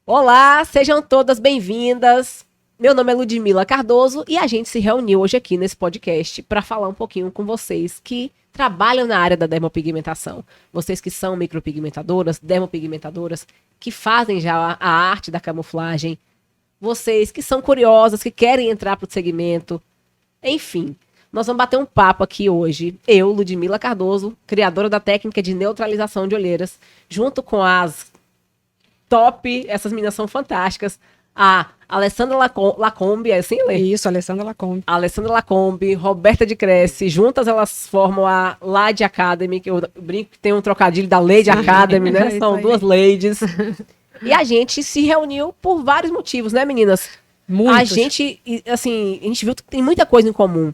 Olá, sejam todas bem-vindas. Meu nome é Ludmila Cardoso e a gente se reuniu hoje aqui nesse podcast para falar um pouquinho com vocês que trabalham na área da dermopigmentação. Vocês que são micropigmentadoras, dermopigmentadoras, que fazem já a arte da camuflagem. Vocês que são curiosas, que querem entrar para o segmento. Enfim, nós vamos bater um papo aqui hoje. Eu, Ludmila Cardoso, criadora da técnica de neutralização de olheiras, junto com as top, essas meninas são fantásticas. A Alessandra Lacombe, é assim, Lê? Isso, Alessandra Lacombe. A Alessandra Lacombe, Roberta de Cresce, juntas elas formam a Lady Academy, que eu brinco que tem um trocadilho da Lady Academy, né? São duas ladies. E a gente se reuniu por vários motivos, né, meninas? Muitos. A gente viu que tem muita coisa em comum.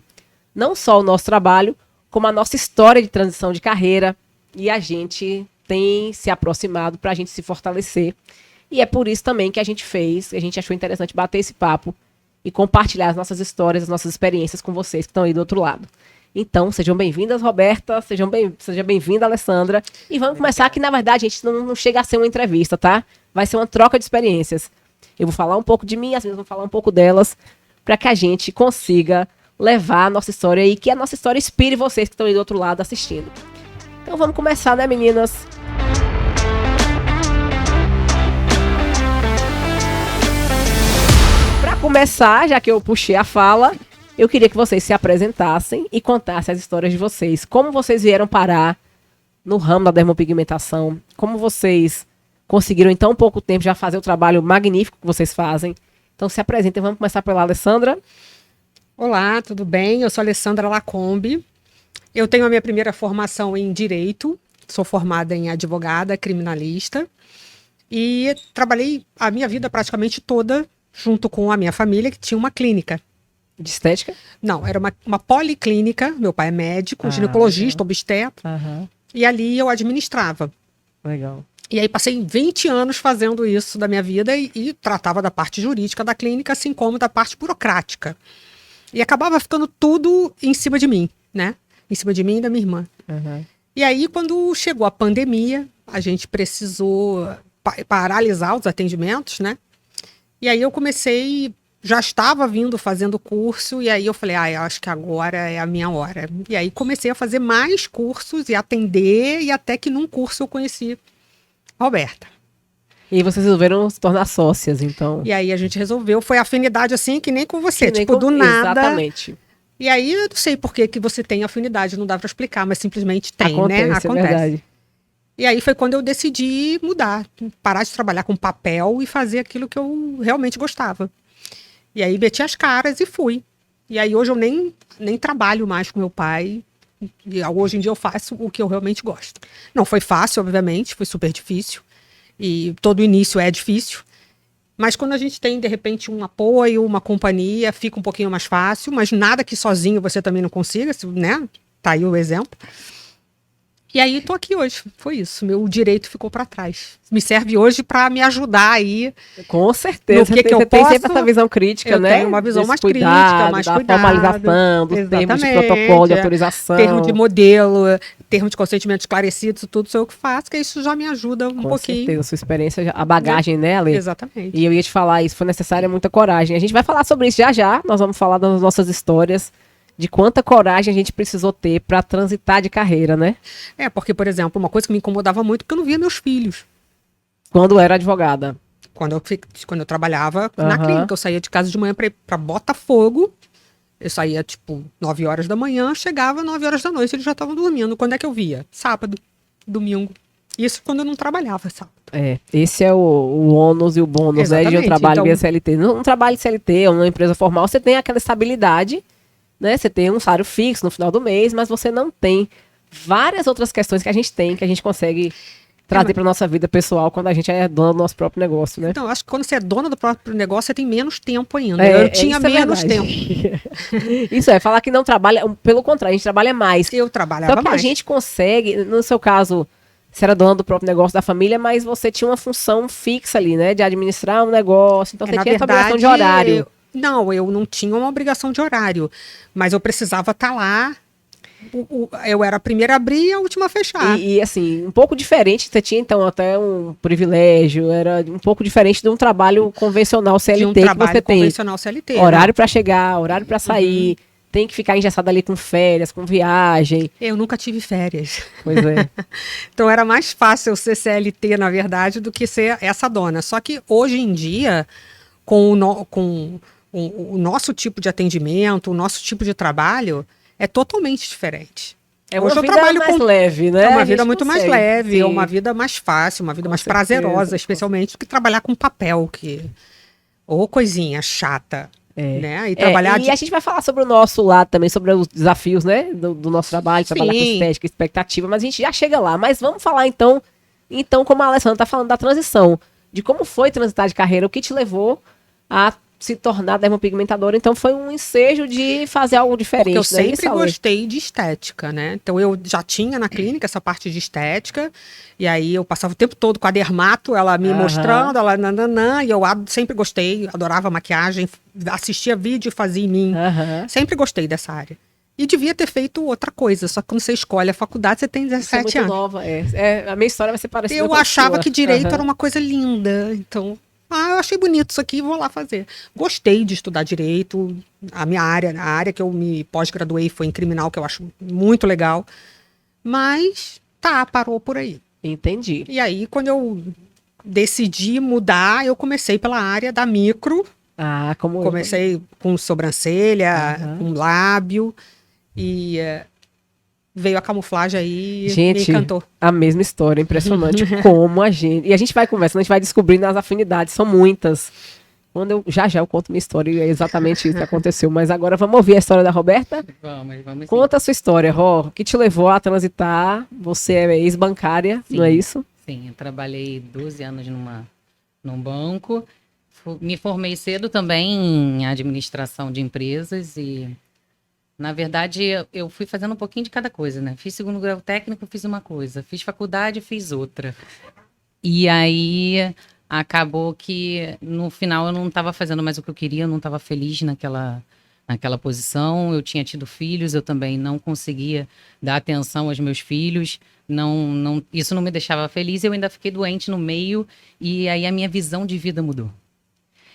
Não só o nosso trabalho, como a nossa história de transição de carreira. E a gente tem se aproximado para a gente se fortalecer. E é por isso também que a gente achou interessante bater esse papo e compartilhar as nossas histórias, as nossas experiências com vocês que estão aí do outro lado. Então, sejam bem-vindas, Roberta, seja bem-vinda, Alessandra. E vamos começar que, na verdade, a gente não chega a ser uma entrevista, tá? Vai ser uma troca de experiências. Eu vou falar um pouco de mim, as meninas vão falar um pouco delas, para que a gente consiga levar a nossa história e que a nossa história inspire vocês que estão aí do outro lado assistindo. Então vamos começar, né, meninas? Para começar, já que eu puxei a fala, eu queria que vocês se apresentassem e contassem as histórias de vocês. Como vocês vieram parar no ramo da dermopigmentação? Como vocês conseguiram em tão pouco tempo já fazer o trabalho magnífico que vocês fazem? Então se apresentem, vamos começar pela Alessandra. Olá, tudo bem? Eu sou Alessandra Lacombe. Eu tenho a minha primeira formação em Direito, sou formada em advogada, criminalista, e trabalhei a minha vida praticamente toda junto com a minha família, que tinha uma clínica. De estética? Não, era uma policlínica, meu pai é médico, ginecologista, obstetra, e ali eu administrava. Legal. E aí passei 20 anos fazendo isso da minha vida e tratava da parte jurídica da clínica, assim como da parte burocrática. E acabava ficando tudo em cima de mim, né? Em cima de mim e da minha irmã. E aí, quando chegou a pandemia, a gente precisou paralisar os atendimentos, né? E aí eu comecei, já estava vindo fazendo curso, e aí eu falei, eu acho que agora é a minha hora. E aí comecei a fazer mais cursos e atender, e até que num curso eu conheci a Roberta. E vocês resolveram se tornar sócias, então? E aí a gente resolveu, foi afinidade assim, que nem com você, Que tipo, do nada. Exatamente. E aí eu não sei por que você tem afinidade, não dá para explicar, mas simplesmente tem, Acontece, né? Acontece. É verdade. E aí foi quando eu decidi mudar, parar de trabalhar com papel e fazer aquilo que eu realmente gostava. E aí meti as caras e fui. E aí hoje eu nem trabalho mais com meu pai. E hoje em dia eu faço o que eu realmente gosto. Não foi fácil, obviamente, foi super difícil. E todo início é difícil. Mas quando a gente tem, de repente, um apoio, uma companhia, fica um pouquinho mais fácil. Mas nada que sozinho você também não consiga, né? Tá aí o exemplo. E aí, tô aqui hoje. Foi isso. Meu direito ficou para trás. Me serve hoje para me ajudar aí. Com certeza. Você tem sempre essa visão crítica, né? Eu tenho uma visão mais cuidado, crítica, mais da cuidado. formalização, dos termos de protocolo, de autorização. Termo de modelo, termo de consentimento esclarecido, isso tudo sou eu que faço, que isso já me ajuda um pouquinho. Com certeza, sua experiência, a bagagem, né, Ale? Exatamente. E eu ia te falar, isso foi necessária muita coragem. A gente vai falar sobre isso já. Nós vamos falar das nossas histórias, de quanta coragem a gente precisou ter para transitar de carreira, né? Porque, por exemplo, uma coisa que me incomodava muito, porque eu não via meus filhos. Quando era advogada? Quando eu trabalhava na clínica, eu saía de casa de manhã para ir para Botafogo. Eu saía, 9 horas da manhã, chegava 9 horas da noite, eles já estavam dormindo. Quando é que eu via? Sábado, domingo. Isso quando eu não trabalhava, sábado. Esse é o ônus e o bônus, né, de um trabalho via CLT. Um trabalho CLT, uma empresa formal, você tem aquela estabilidade, né? Você tem um salário fixo no final do mês, mas você não tem várias outras questões que a gente consegue trazer para nossa vida pessoal quando a gente é dono do nosso próprio negócio, né? Então, acho que quando você é dona do próprio negócio, você tem menos tempo ainda. Eu tinha menos tempo. Isso falar que não trabalha, pelo contrário, a gente trabalha mais. Eu trabalhava mais. Só que a gente consegue, no seu caso, você era dona do próprio negócio da família, mas você tinha uma função fixa ali, né? De administrar um negócio, então você tinha essa obrigação de horário. Não, eu não tinha uma obrigação de horário, mas eu precisava estar lá Eu era a primeira a abrir e a última a fechar. E, assim, um pouco diferente, você tinha então até um privilégio, era um pouco diferente de um trabalho convencional De CLT um que trabalho você tem. convencional CLT. Horário para chegar, horário para sair, tem que ficar engessado ali com férias, com viagem. Eu nunca tive férias. Pois é. Então era mais fácil eu ser CLT, na verdade, do que ser essa dona. Só que hoje em dia, com o nosso tipo de atendimento, o nosso tipo de trabalho, é totalmente diferente. É uma Hoje eu vida trabalho mais com leve, né? É uma A vida gente muito mais consegue, leve, sim. é uma vida mais fácil, uma vida Com mais certeza, prazerosa, com especialmente do que trabalhar com papel, ou coisinha chata, né? E trabalhar e a gente vai falar sobre o nosso lado também, sobre os desafios, né? Do nosso trabalho, trabalhar com Sim. estética, expectativa, mas a gente já chega lá. Mas vamos falar então, como a Alessandra está falando da transição, de como foi transitar de carreira, o que te levou a se tornar dermopigmentadora. Então foi um ensejo de fazer algo diferente. Porque eu não é sempre isso, Ale? gostei de estética, né? Então eu já tinha na clínica essa parte de estética, e aí eu passava o tempo todo com a dermato, ela me Aham. mostrando, ela nananã, e eu sempre gostei, adorava maquiagem, assistia vídeo e fazia em mim. Aham. Sempre gostei dessa área. E devia ter feito outra coisa, só que quando você escolhe a faculdade, você tem Isso é 17 muito anos. nova. A minha história vai ser parecida Eu com a achava sua. que direito Aham. era uma coisa linda, então, eu achei bonito isso aqui, vou lá fazer. Gostei de estudar direito, a área que eu me pós-graduei foi em criminal, que eu acho muito legal, mas parou por aí. Entendi. E aí, quando eu decidi mudar, eu comecei pela área da micro, Ah, como comecei com sobrancelha, Aham. com lábio, e veio a camuflagem aí e me Gente, encantou. a mesma história, impressionante como a gente. E a gente vai conversando, a gente vai descobrindo as afinidades, são muitas. Quando já eu conto minha história, e é exatamente isso que aconteceu. Mas agora vamos ouvir a história da Roberta? Vamos sim. Conta a sua história, Ró. O que te levou a transitar? Você é ex-bancária, Sim. não é isso? Sim, eu trabalhei 12 anos num banco. Me formei cedo também em administração de empresas e, na verdade, eu fui fazendo um pouquinho de cada coisa, né? Fiz segundo grau técnico, fiz uma coisa. Fiz faculdade, fiz outra. E aí acabou que no final eu não estava fazendo mais o que eu queria, eu não estava feliz naquela posição. Eu tinha tido filhos, eu também não conseguia dar atenção aos meus filhos. Isso não me deixava feliz. Eu ainda fiquei doente no meio e aí a minha visão de vida mudou.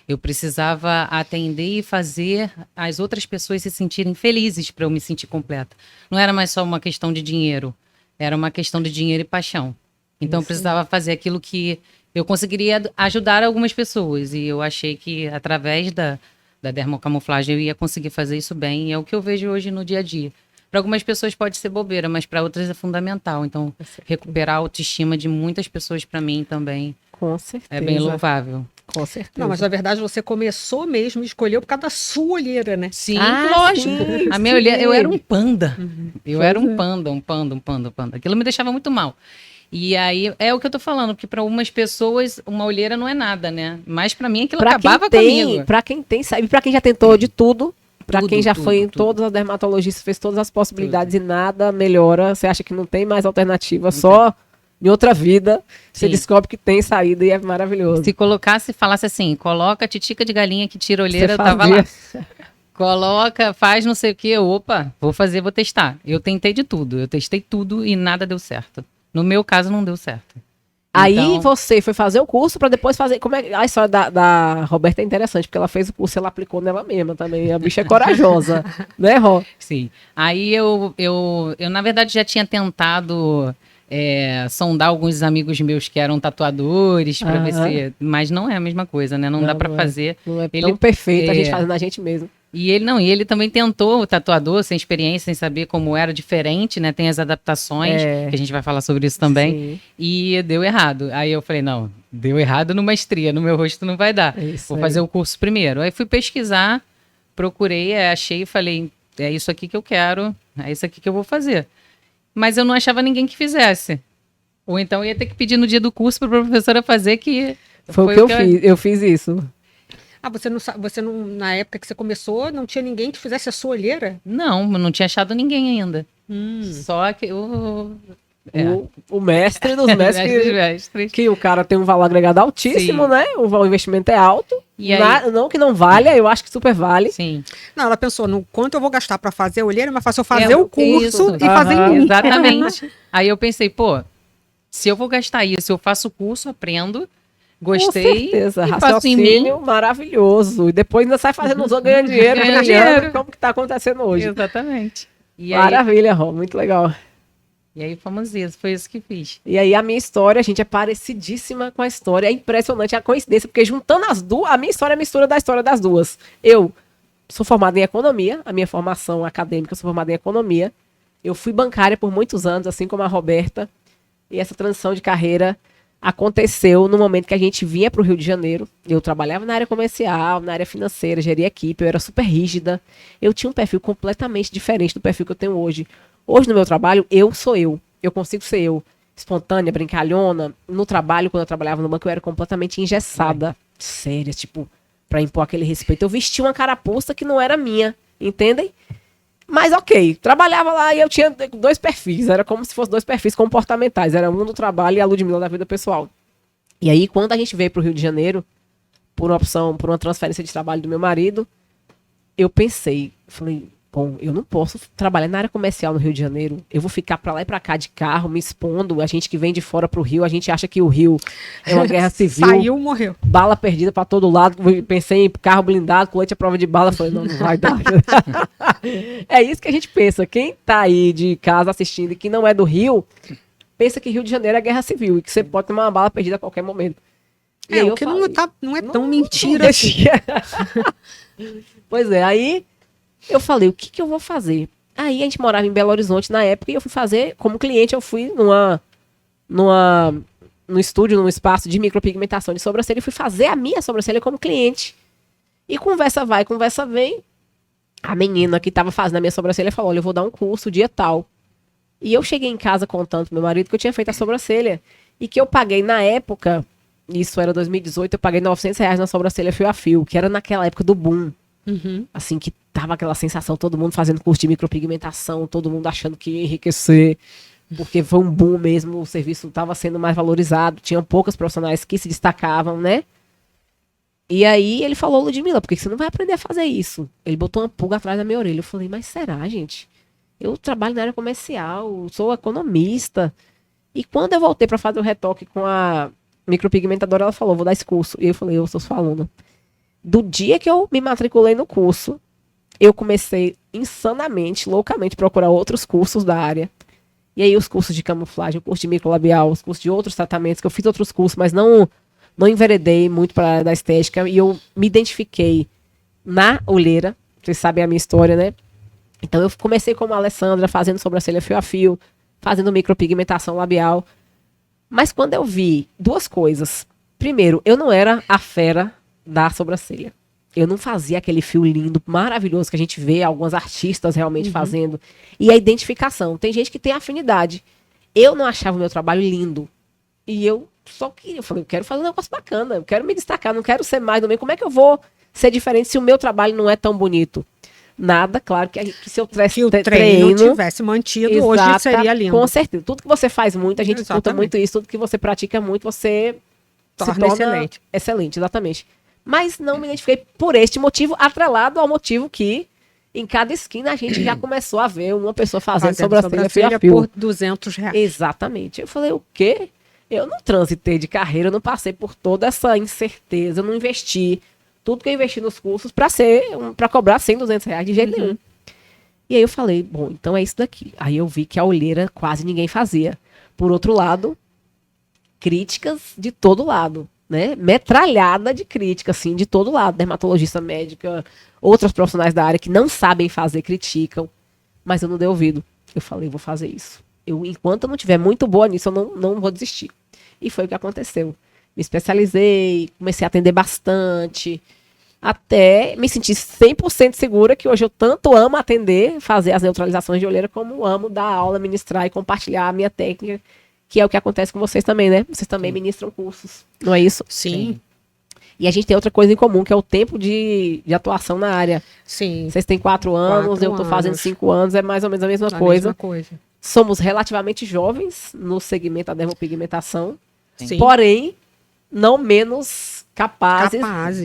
Eu precisava atender e fazer as outras pessoas se sentirem felizes para eu me sentir completa. Não era mais só uma questão de dinheiro, era uma questão de dinheiro e paixão. Então eu precisava fazer aquilo que eu conseguiria ajudar algumas pessoas. E eu achei que através da dermocamuflagem eu ia conseguir fazer isso bem. E é o que eu vejo hoje no dia a dia. Para algumas pessoas pode ser bobeira, mas para outras é fundamental. Então, recuperar a autoestima de muitas pessoas para mim também Com certeza. é bem louvável. Com certeza. Não, mas na verdade você começou mesmo, escolheu por causa da sua olheira, né? Sim, Ah, lógico. sim, A minha sim. olheira, eu era um panda. Eu Pois era é. um panda. Aquilo me deixava muito mal. E aí, é o que eu tô falando, porque para algumas pessoas uma olheira não é nada, né? Mas para mim aquilo acabava comigo. Pra quem tem, sabe, pra quem já tentou de tudo, pra Tudo, quem já tudo, foi em tudo. todas as dermatologistas, fez todas as possibilidades e nada melhora, você acha que não tem mais alternativa, só em outra vida, você Sim. descobre que tem saída e é maravilhoso. Se colocasse, falasse assim, coloca titica de galinha que tira olheira, Você eu tava fazia. lá. Coloca, faz não sei o quê, opa, vou fazer, vou testar. Eu tentei de tudo, eu testei tudo e nada deu certo. No meu caso, não deu certo. Aí Então, você foi fazer o curso pra depois fazer. Como é a história da Roberta é interessante, porque ela fez o curso e ela aplicou nela mesma também. A bicha é corajosa, né, Ró? sim. Aí eu, na verdade, já tinha tentado sondar alguns amigos meus que eram tatuadores para ver Aham. se. Mas não é a mesma coisa, né? Não dá para é. fazer. Não é Ele- tão perfeito a gente é. fazendo a gente mesmo. E ele também tentou, o tatuador, sem experiência, sem saber como era diferente, né? Tem as adaptações, É. que a gente vai falar sobre isso também. Sim, E deu errado. Aí eu falei, não, deu errado numa estria, no meu rosto não vai dar. é isso Vou aí. fazer o curso primeiro. Aí fui pesquisar, procurei, achei e falei, é isso aqui que eu quero, é isso aqui que eu vou fazer. Mas eu não achava ninguém que fizesse. Ou então eu ia ter que pedir no dia do curso para a professora fazer, que Foi o que eu fiz. Eu fiz isso. Você não, na época que você começou, não tinha ninguém que fizesse a sua olheira? Não, eu não tinha achado ninguém ainda. Hum. Só que O mestre dos mestres. mestres. Que o cara tem um valor agregado altíssimo, Sim. né? O investimento é alto. E aí, Não que não valha, eu acho que super vale. sim. Não, ela pensou, no quanto eu vou gastar para fazer a olheira, é mais fácil eu fazer o curso isso. e fazer em mim. Exatamente. Aí eu pensei, pô, se eu vou gastar isso, eu faço o curso, aprendo, gostei, Com certeza, e faço em raciocínio mim. maravilhoso. E depois ainda sai fazendo os outros ganhando dinheiro, Ganhando brilhando, dinheiro. como que tá acontecendo hoje. Exatamente. E aí, Maravilha, Rô, muito legal. fomos isso, foi isso que fiz. E aí a minha história, gente, é parecidíssima com a história. É impressionante a coincidência, porque juntando as duas, a minha história é a mistura da história das duas. Eu sou formada em economia, a minha formação acadêmica, eu sou formada em economia. Eu fui bancária por muitos anos, assim como a Roberta. E essa transição de carreira aconteceu no momento que a gente vinha para o Rio de Janeiro. Eu trabalhava na área comercial, na área financeira, geria equipe, eu era super rígida. Eu tinha um perfil completamente diferente do perfil que eu tenho hoje. Hoje no meu trabalho, eu sou eu. Eu consigo ser eu. Espontânea, brincalhona. No trabalho, quando eu trabalhava no banco, eu era completamente engessada. Séria, tipo, pra impor aquele respeito. Eu vestia uma carapuça que não era minha, entendem? Mas ok, trabalhava lá e eu tinha dois perfis. Era como se fossem dois perfis comportamentais. Era um do trabalho e a Ludmilla da vida pessoal. E aí, quando a gente veio pro Rio de Janeiro, por uma opção, por uma transferência de trabalho do meu marido, eu pensei, falei, bom, eu não posso trabalhar na área comercial no Rio de Janeiro. Eu vou ficar pra lá e pra cá de carro, me expondo. A gente que vem de fora pro Rio, a gente acha que o Rio é uma guerra civil. Saiu, morreu. Bala perdida pra todo lado. Pensei em carro blindado, colete à prova de bala. Falei, não, não vai dar. É isso que a gente pensa. Quem tá aí de casa assistindo e que não é do Rio, pensa que Rio de Janeiro é guerra civil e que você pode tomar uma bala perdida a qualquer momento. E aí O eu que falei, não é tão mentira assim. Pois é, aí eu falei, o que que eu vou fazer? Aí a gente morava em Belo Horizonte na época e eu fui fazer, como cliente, eu fui no estúdio, num espaço de micropigmentação de sobrancelha e fui fazer a minha sobrancelha como cliente. E conversa vai, conversa vem. A menina que estava fazendo a minha sobrancelha falou, olha, eu vou dar um curso dia tal. E eu cheguei em casa contando pro meu marido que eu tinha feito a sobrancelha e que eu paguei na época, isso era 2018, eu paguei R$900 na sobrancelha fio a fio, que era naquela época do boom. Assim, que tava aquela sensação, todo mundo fazendo curso de micropigmentação, todo mundo achando que ia enriquecer, porque foi um boom mesmo, o serviço estava sendo mais valorizado, tinham poucos profissionais que se destacavam, né? E aí ele falou, Ludmilla, por que você não vai aprender a fazer isso? Ele botou uma pulga atrás da minha orelha. Eu falei, mas será, gente? Eu trabalho na área comercial, sou economista. E quando eu voltei para fazer o retoque com a micropigmentadora, ela falou, vou dar esse curso. E eu falei, eu sou sua aluna. Do dia que eu me matriculei no curso, eu comecei insanamente, loucamente, procurar outros cursos da área. E aí os cursos de camuflagem, o curso de microlabial, os cursos de outros tratamentos, que eu fiz outros cursos, mas não enveredei muito para a área da estética. E eu me identifiquei na olheira. Vocês sabem a minha história, né? Então eu comecei como a Alessandra, fazendo sobrancelha fio a fio, fazendo micropigmentação labial. Mas quando eu vi duas coisas. Primeiro, eu não era a fera da sobrancelha. Eu não fazia aquele fio lindo, maravilhoso, que a gente vê algumas artistas realmente fazendo. E a identificação. Tem gente que tem afinidade. Eu não achava o meu trabalho lindo. E eu só queria, eu falei, eu quero fazer um negócio bacana, eu quero me destacar, não quero ser mais do meio. Como é que eu vou ser diferente se o meu trabalho não é tão bonito? Nada, claro que se eu Se o treino tivesse mantido, hoje seria lindo. Com certeza. Tudo que você faz muito, a gente escuta muito isso, tudo que você pratica muito, você se torna excelente. Excelente, exatamente. Mas não me identifiquei por este motivo, atrelado ao motivo que em cada esquina a gente já começou a ver uma pessoa fazendo sobrancelha fio a fio. Por R$200. Exatamente. Eu falei, o quê? Eu não transitei de carreira, eu não passei por toda essa incerteza, eu não investi tudo que eu investi nos cursos para cobrar 100, R$200 de jeito nenhum. E aí eu falei, bom, então é isso daqui. Aí eu vi que a olheira quase ninguém fazia. Por outro lado, críticas de todo lado, né? Metralhada de crítica, assim, de todo lado. Dermatologista médica, outros profissionais da área que não sabem fazer, criticam. Mas eu não dei ouvido. Eu falei, vou fazer isso. Enquanto eu não estiver muito boa nisso, eu não vou desistir. E foi o que aconteceu. Me especializei, comecei a atender bastante, até me sentir 100% segura que hoje eu tanto amo atender, fazer as neutralizações de olheira, como amo dar aula, ministrar e compartilhar a minha técnica, que é o que acontece com vocês também, né? Vocês também ministram cursos, não é isso? Sim. E a gente tem outra coisa em comum, que é o tempo de atuação na área. Sim. Vocês têm 4 anos, eu estou fazendo 5 anos, é mais ou menos a mesma coisa. Somos relativamente jovens no segmento da dermopigmentação, Sim. porém, não menos Capazes,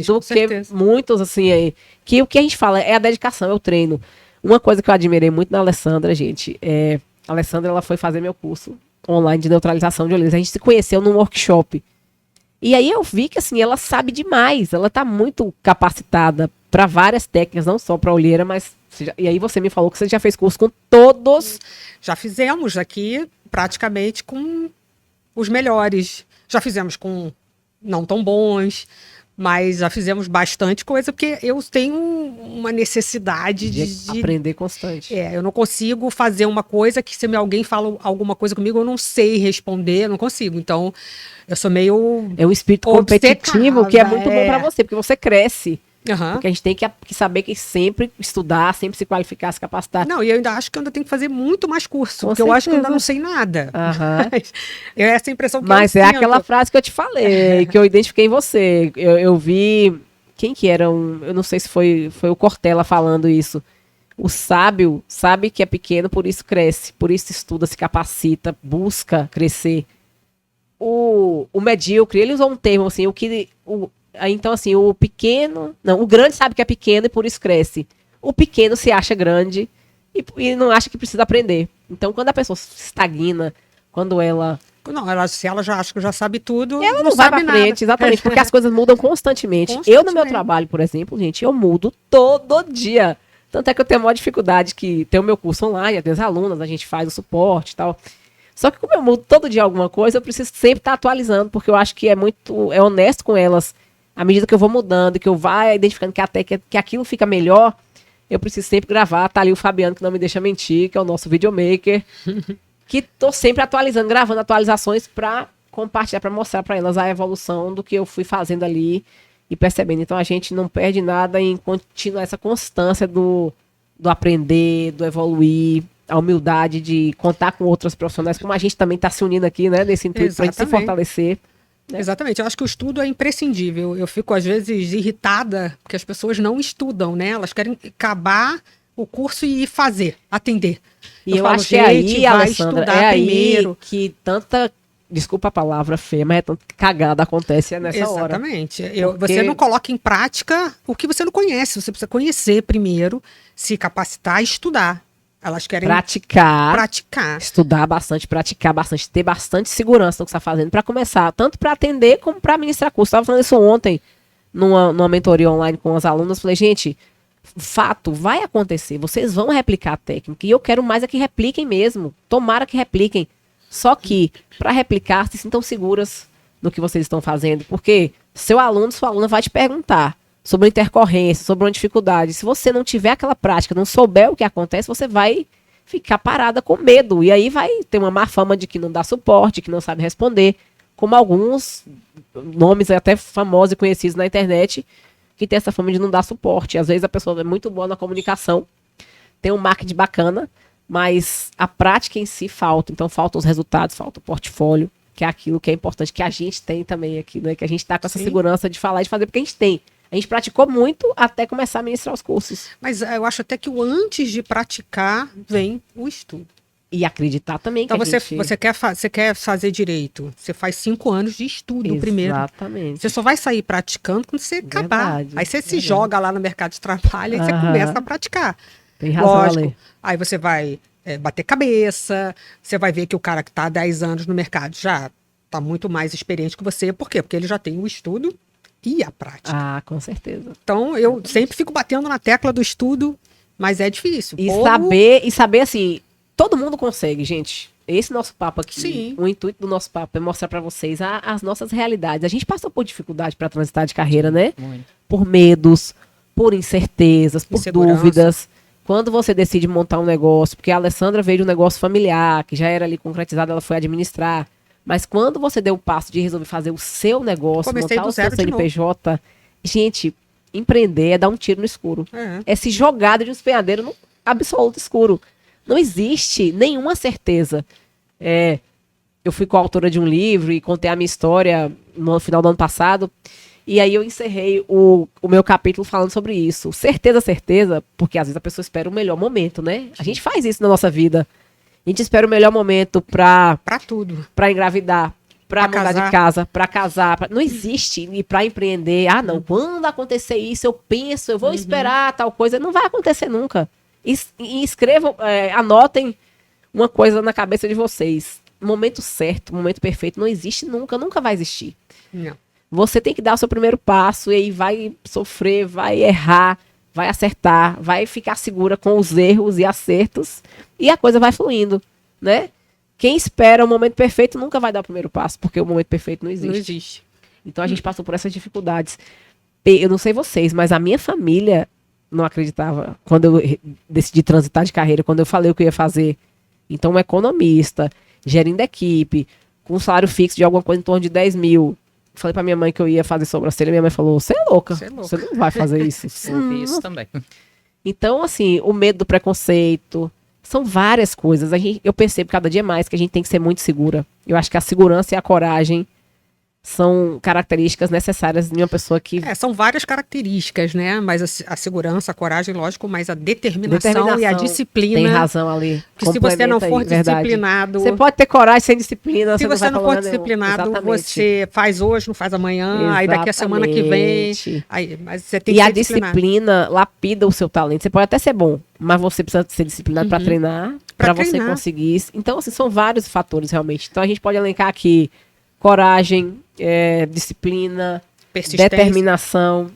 do com que certeza. muitos, assim, aí. Que o que a gente fala é a dedicação, é o treino. Uma coisa que eu admirei muito na Alessandra, gente, a Alessandra, ela foi fazer meu curso online de neutralização de olheiras. A gente se conheceu num workshop. E aí eu vi que, assim, ela sabe demais. Ela tá muito capacitada para várias técnicas, não só para olheira, mas... E aí você me falou que você já fez curso com todos. Já fizemos aqui praticamente com os melhores. Já fizemos com não tão bons, mas já fizemos bastante coisa, porque eu tenho uma necessidade de aprender constante. Eu não consigo fazer uma coisa que se alguém fala alguma coisa comigo, eu não sei responder, eu não consigo. Então, eu sou meio É um espírito competitivo que é muito bom para você, porque você cresce. Uhum. Porque a gente tem que saber que sempre estudar, sempre se qualificar, se capacitar. Não, e eu ainda acho que eu ainda tenho que fazer muito mais curso, Com porque certeza. eu acho que eu ainda não sei nada. Uhum. Mas é essa impressão que Mas eu é sinto. aquela frase que eu te falei, que eu identifiquei em você. Eu vi... Quem que era? Eu não sei se foi o Cortella falando isso. O sábio sabe que é pequeno, por isso cresce, por isso estuda, se capacita, busca crescer. O medíocre, ele usou um termo assim, então, assim, o pequeno... Não, o grande sabe que é pequeno e por isso cresce. O pequeno se acha grande e não acha que precisa aprender. Então, quando a pessoa se estagna, quando ela... Não, se ela já acha que já sabe tudo, ela não vai sabe pra frente, nada. exatamente, porque as coisas mudam constantemente. Eu, no meu trabalho, por exemplo, gente, eu mudo todo dia. Tanto é que eu tenho a maior dificuldade que tem o meu curso online, eu tenho as alunas, a gente faz o suporte e tal. Só que como eu mudo todo dia alguma coisa, eu preciso sempre estar atualizando, porque eu acho que é honesto com elas. À medida que eu vou mudando, que eu vá identificando que aquilo fica melhor, eu preciso sempre gravar. Tá ali o Fabiano, que não me deixa mentir, que é o nosso videomaker, que tô sempre atualizando, gravando atualizações para compartilhar, para mostrar para elas a evolução do que eu fui fazendo ali e percebendo. Então a gente não perde nada em continuar essa constância do aprender, do evoluir, a humildade de contar com outros profissionais, como a gente também está se unindo aqui, né, nesse intuito para a gente se fortalecer. Exatamente, eu acho que o estudo é imprescindível. Eu fico, às vezes, irritada porque as pessoas não estudam, né? Elas querem acabar o curso e ir fazer, atender. E eu acho que é aí, Alessandra, é aí que tanta, desculpa a palavra feia, mas é tanta cagada acontece nessa hora. Exatamente. Você não coloca em prática o que você não conhece. Você precisa conhecer primeiro, se capacitar e estudar. Elas querem praticar, estudar bastante, praticar bastante, ter bastante segurança no que está fazendo para começar, tanto para atender como para ministrar curso. Estava falando isso ontem numa mentoria online com as alunas. Falei, gente, fato, vai acontecer. Vocês vão replicar a técnica e eu quero mais é que repliquem mesmo. Tomara que repliquem. Só que, para replicar, se sintam seguras no que vocês estão fazendo, porque seu aluno, sua aluna vai te perguntar sobre intercorrência, sobre uma dificuldade. Se você não tiver aquela prática, não souber o que acontece, você vai ficar parada com medo. E aí vai ter uma má fama de que não dá suporte, que não sabe responder, como alguns nomes até famosos e conhecidos na internet, que tem essa fama de não dar suporte. Às vezes a pessoa é muito boa na comunicação, tem um marketing bacana, mas a prática em si falta. Então faltam os resultados, falta o portfólio, que é aquilo que é importante, que a gente tem também aqui, né? Que a gente está com essa segurança de falar e de fazer, porque a gente tem. A gente praticou muito até começar a ministrar os cursos. Mas eu acho até que o antes de praticar vem o estudo. E acreditar também então que você quer fazer direito. Você faz 5 anos de estudo primeiro. Exatamente. Você só vai sair praticando quando você acabar. Aí você se joga lá no mercado de trabalho e você começa a praticar. Tem razão, lógico. Aí você vai bater cabeça, você vai ver que o cara que está há 10 anos no mercado já está muito mais experiente que você. Por quê? Porque ele já tem o estudo e a prática. Ah, com certeza. Então, eu sempre fico batendo na tecla do estudo, mas é difícil. E saber assim, todo mundo consegue, gente. Esse nosso papo aqui, Sim. O intuito do nosso papo é mostrar para vocês as nossas realidades. A gente passou por dificuldade para transitar de carreira, né? Muito. Por medos, por incertezas, por dúvidas. Quando você decide montar um negócio, porque a Alessandra veio de um negócio familiar, que já era ali concretizado, ela foi administrar. Mas quando você deu o passo de resolver fazer o seu negócio, montar o seu CNPJ, gente, empreender é dar um tiro no escuro. É se jogar de um despenhadeiro no absoluto escuro. Não existe nenhuma certeza. Eu fui coautora de um livro e contei a minha história no final do ano passado. E aí eu encerrei o meu capítulo falando sobre isso. Certeza, porque às vezes a pessoa espera o melhor momento, né? A gente faz isso na nossa vida. A gente espera o melhor momento pra tudo. Pra engravidar, Pra Pra mudar casar. de casa, pra casar. Não existe. E pra empreender, não, quando acontecer isso, eu penso, eu vou esperar tal coisa. Não vai acontecer nunca. E escrevam, anotem uma coisa na cabeça de vocês. Momento certo, momento perfeito, não existe nunca, nunca vai existir. Não. Você tem que dar o seu primeiro passo e aí vai sofrer, vai errar, vai acertar, vai ficar segura com os erros e acertos e a coisa vai fluindo, né? Quem espera o momento perfeito nunca vai dar o primeiro passo, porque o momento perfeito não existe. Não existe. Então a gente passou por essas dificuldades. Eu não sei vocês, mas a minha família não acreditava quando eu decidi transitar de carreira, quando eu falei o que eu ia fazer. Então, um economista, gerindo equipe, com um salário fixo de alguma coisa em torno de 10 mil. Falei pra minha mãe que eu ia fazer sobrancelha, minha mãe falou, você é louca, Você é louca. você não vai fazer isso. Eu vi isso também. Então, assim, o medo do preconceito, são várias coisas. Eu percebo cada dia mais que a gente tem que ser muito segura. Eu acho que a segurança e a coragem são características necessárias de uma pessoa que... São várias características, né? Mas a segurança, a coragem, lógico, mas a determinação e a disciplina. Tem razão ali. Porque se você não for disciplinado... Você pode ter coragem sem disciplina. Se você não for disciplinado, você faz hoje, não faz amanhã, aí daqui a semana que vem... mas você tem que ser disciplinado. A disciplina lapida o seu talento. Você pode até ser bom, mas você precisa ser disciplinado para treinar, para você conseguir isso. Então, assim, são vários fatores, realmente. Então, a gente pode elencar aqui coragem, disciplina, determinação,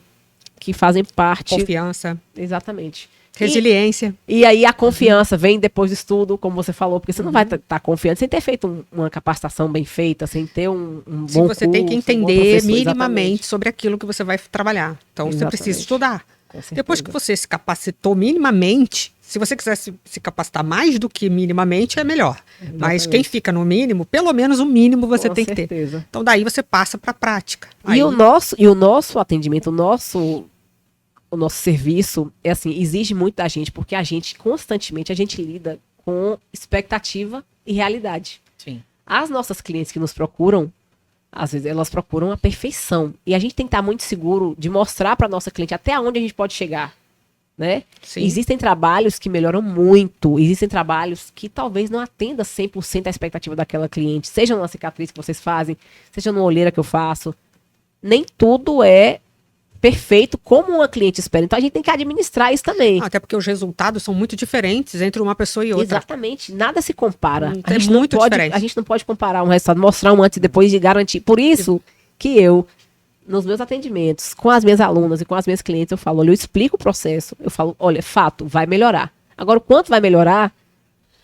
que fazem parte... Confiança. Exatamente. Resiliência. E aí a confiança vem depois do estudo, como você falou, porque você não vai estar confiante sem ter feito uma capacitação bem feita, sem ter um bom curso. Você tem que entender minimamente sobre aquilo que você vai trabalhar. Então, você precisa estudar. Depois que você se capacitou minimamente, se você quiser se capacitar mais do que minimamente, é melhor. Exatamente. Mas quem fica no mínimo, pelo menos o mínimo você tem que ter. Então, daí você passa para a prática. E o nosso atendimento, o nosso serviço, exige muito da gente, porque a gente, constantemente, a gente lida com expectativa e realidade. Sim. As nossas clientes que nos procuram, às vezes elas procuram a perfeição. E a gente tem que estar muito seguro de mostrar para a nossa cliente até onde a gente pode chegar, né? Sim. Existem trabalhos que melhoram muito. Existem trabalhos que talvez não atenda 100% a expectativa daquela cliente. Seja numa cicatriz que vocês fazem, seja numa olheira que eu faço. Nem tudo é perfeito como uma cliente espera. Então a gente tem que administrar isso também. Até porque os resultados são muito diferentes entre uma pessoa e outra. Exatamente. Nada se compara. É muito diferente. A gente não pode comparar um resultado, mostrar um antes e depois de garantir. Por isso que eu, nos meus atendimentos, com as minhas alunas e com as minhas clientes, eu falo, olha, eu explico o processo. Eu falo, olha, fato, vai melhorar. Agora, o quanto vai melhorar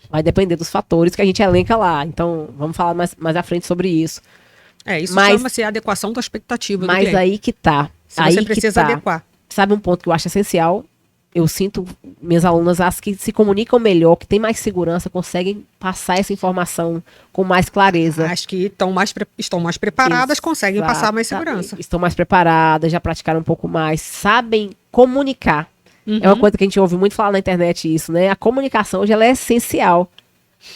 vai depender dos fatores que a gente elenca lá. Então, vamos falar mais à frente sobre isso. Isso chama-se adequação da expectativa do cliente. Mas aí que tá. Você precisa adequar. Sabe um ponto que eu acho essencial? Eu sinto minhas alunas, as que se comunicam melhor, que têm mais segurança, conseguem passar essa informação com mais clareza. As que estão mais preparadas, conseguem passar mais segurança. Estão mais preparadas, já praticaram um pouco mais, sabem comunicar. É uma coisa que a gente ouve muito falar na internet isso, né? A comunicação hoje ela é essencial.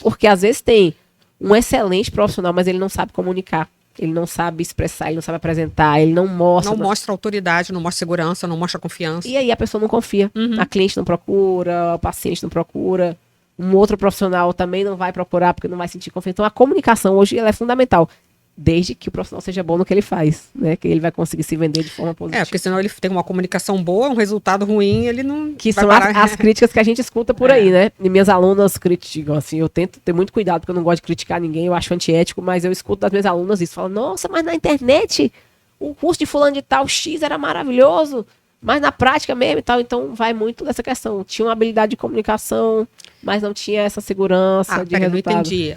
Porque às vezes tem um excelente profissional, mas ele não sabe comunicar. Ele não sabe expressar, ele não sabe apresentar, ele não mostra. Não mostra autoridade, não mostra segurança, não mostra confiança. E aí a pessoa não confia. A cliente não procura, o paciente não procura, um outro profissional também não vai procurar porque não vai sentir confiança. Então a comunicação hoje ela é fundamental. Desde que o profissional seja bom no que ele faz, né? Que ele vai conseguir se vender de forma positiva. Porque senão ele tem uma comunicação boa, um resultado ruim, ele não que vai são as críticas que a gente escuta por aí, né? E minhas alunas criticam, assim, eu tento ter muito cuidado, porque eu não gosto de criticar ninguém, eu acho antiético, mas eu escuto das minhas alunas isso, falam, nossa, mas na internet, o curso de fulano de tal X era maravilhoso, mas na prática mesmo e tal, então vai muito dessa questão. Tinha uma habilidade de comunicação, mas não tinha essa segurança de resultado. Não entendi.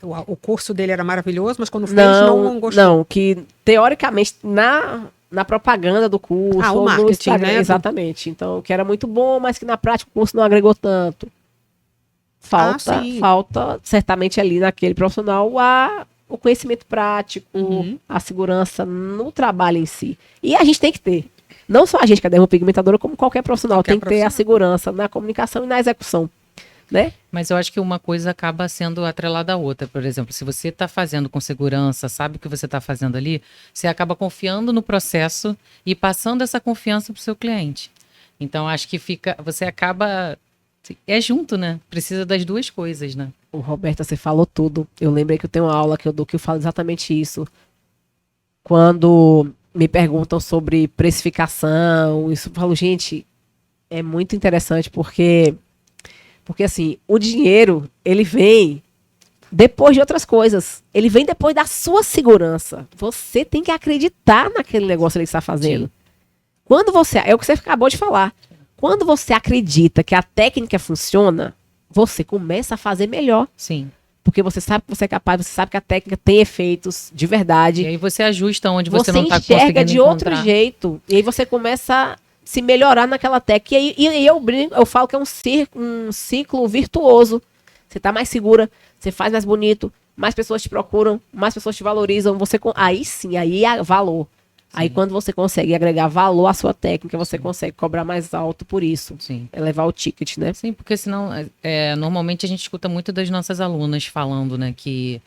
O curso dele era maravilhoso, mas quando fez não gostou. Não, que teoricamente na propaganda do curso. O marketing, né? Exatamente. Então, que era muito bom, mas que na prática o curso não agregou tanto. Falta certamente ali naquele profissional o conhecimento prático, a segurança no trabalho em si. E a gente tem que ter. Não só a gente que é dermopigmentadora, como qualquer profissional. Tem que ter a segurança na comunicação e na execução. Né? Mas eu acho que uma coisa acaba sendo atrelada à outra. Por exemplo, se você está fazendo com segurança, sabe o que você está fazendo ali, você acaba confiando no processo e passando essa confiança para o seu cliente. Então, acho que você acaba É junto, né? Precisa das duas coisas, né? O Roberta, você falou tudo. Eu lembrei que eu tenho uma aula que eu dou que eu falo exatamente isso. Quando me perguntam sobre precificação, isso eu falo, gente, é muito interessante porque assim, o dinheiro, ele vem depois de outras coisas. Ele vem depois da sua segurança. Você tem que acreditar naquele negócio que você está fazendo. Sim. Quando você, é o que você acabou de falar. Quando você acredita que a técnica funciona, você começa a fazer melhor. Sim. Porque você sabe que você é capaz, você sabe que a técnica tem efeitos de verdade. E aí você ajusta onde você não está enxerga conseguindo de encontrar. outro jeito. E aí você começa a se melhorar naquela técnica. E aí eu falo que é um ciclo virtuoso. Você está mais segura, você faz mais bonito, mais pessoas te procuram, mais pessoas te valorizam. Aí sim, aí é valor. Aí Sim. quando você consegue agregar valor à sua técnica, você consegue cobrar mais alto por isso. Sim. Elevar o ticket, né? Sim, porque senão, normalmente a gente escuta muito das nossas alunas falando, né, que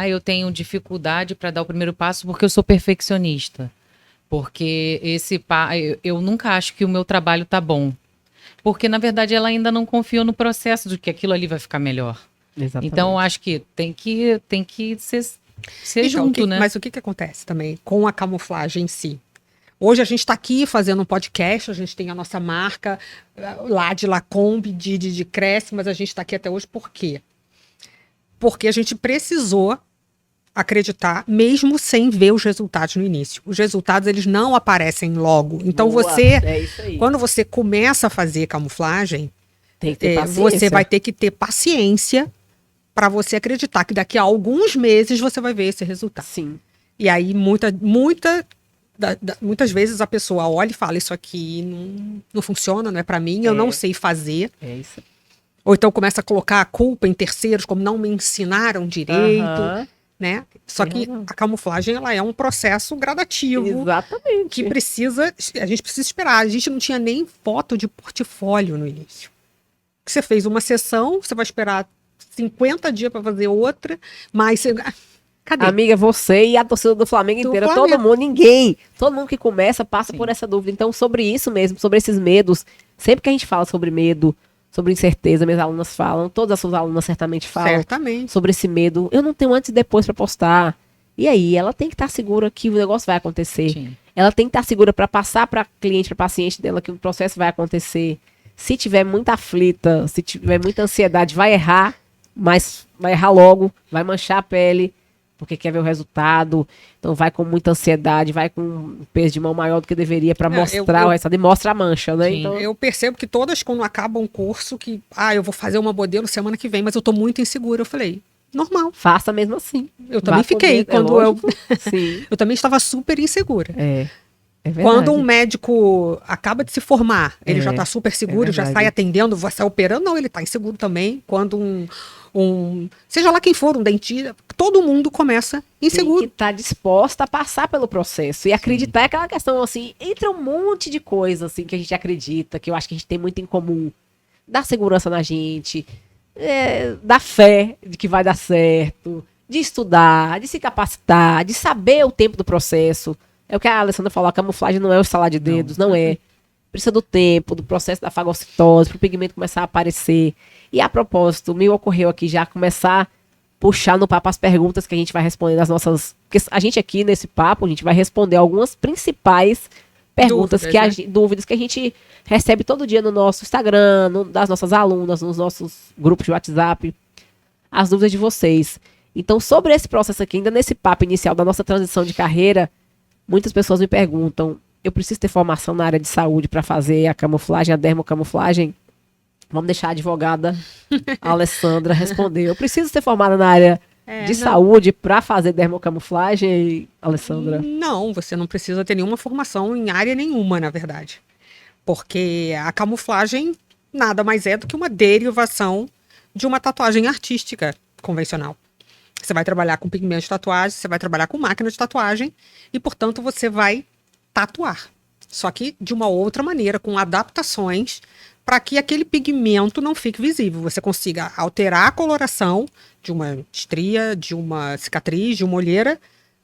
eu tenho dificuldade para dar o primeiro passo porque eu sou perfeccionista. Porque eu nunca acho que o meu trabalho tá bom. Porque, na verdade, ela ainda não confiou no processo de que aquilo ali vai ficar melhor. Exatamente. Então, eu acho que tem que ser Então, junto, né? Mas o que acontece também com a camuflagem em si? Hoje a gente está aqui fazendo um podcast, a gente tem a nossa marca lá de Lacombe, de Cresce, mas a gente está aqui até hoje por quê? Porque a gente precisou acreditar, mesmo sem ver os resultados no início. Os resultados, eles não aparecem logo. Então, Boa, é isso aí. quando você começa a fazer camuflagem, Tem que ter paciência. você vai ter que ter paciência para você acreditar que daqui a alguns meses você vai ver esse resultado. Sim. E aí, muitas vezes a pessoa olha e fala, isso aqui não funciona, não é para mim, eu não sei fazer. É isso. Ou então começa a colocar a culpa em terceiros, como não me ensinaram direito, Aham. né? Só que a camuflagem, ela é um processo gradativo. Exatamente. Que a gente precisa esperar. A gente não tinha nem foto de portfólio no início. Você fez uma sessão, você vai esperar 50 dias para fazer outra, mas você... Cadê? Amiga, você e a torcida do Flamengo inteira, Flamengo. todo mundo, todo mundo que começa passa por essa dúvida. Então, sobre isso mesmo, sobre esses medos, sempre que a gente fala sobre medo, sobre incerteza, minhas alunas falam, todas as suas alunas certamente falam Certamente. sobre esse medo. Eu não tenho antes e depois para postar. E aí, ela tem que estar segura que o negócio vai acontecer. Sim. Ela tem que estar segura para passar para cliente, para paciente dela que o processo vai acontecer. Se tiver muita aflita, se tiver muita ansiedade, vai errar, mas vai errar logo, vai manchar a pele, porque quer ver o resultado. Então vai com muita ansiedade, vai com um peso de mão maior do que deveria para mostrar o resultado. E mostra a mancha, né? Sim. Então, Eu percebo que todas, quando acabam um curso, que eu vou fazer uma modelo semana que vem, mas eu tô muito insegura. Eu falei, normal. faça mesmo assim. Eu também Vá com fiquei medo, quando eu. lógico. Sim. Eu também estava super insegura. É verdade. Quando um médico acaba de se formar, ele já está super seguro, já verdade. sai atendendo, vai sair operando, não, ele está inseguro também. Quando seja lá quem for, um dentista, todo mundo começa Tem inseguro. que estar disposta a passar pelo processo e acreditar é aquela questão assim, entre um monte de coisas assim que a gente acredita, que eu acho que a gente tem muito em comum, da segurança na gente, da fé de que vai dar certo, de estudar, de se capacitar, de saber o tempo do processo. É o que a Alessandra falou, a camuflagem não é o estalar de dedos, não é. Precisa do tempo, do processo da fagocitose, para o pigmento começar a aparecer. E a propósito, me ocorreu aqui já começar a puxar no papo as perguntas que a gente vai responder nas nossas... Porque a gente aqui nesse papo, a gente vai responder algumas principais perguntas, dúvidas que a gente recebe todo dia no nosso Instagram, das nossas alunas, nos nossos grupos de WhatsApp, as dúvidas de vocês. Então, sobre esse processo aqui, ainda nesse papo inicial da nossa transição de carreira, muitas pessoas me perguntam, eu preciso ter formação na área de saúde para fazer a camuflagem, a dermocamuflagem? Vamos deixar a advogada a Alessandra responder. Eu preciso ser formada na área de saúde para fazer dermocamuflagem, Alessandra? Não, você não precisa ter nenhuma formação em área nenhuma, na verdade. Porque a camuflagem nada mais é do que uma derivação de uma tatuagem artística convencional. Você vai trabalhar com pigmento de tatuagem, você vai trabalhar com máquina de tatuagem e, portanto, você vai tatuar. Só que de uma outra maneira, com adaptações para que aquele pigmento não fique visível. Você consiga alterar a coloração de uma estria, de uma cicatriz, de uma olheira,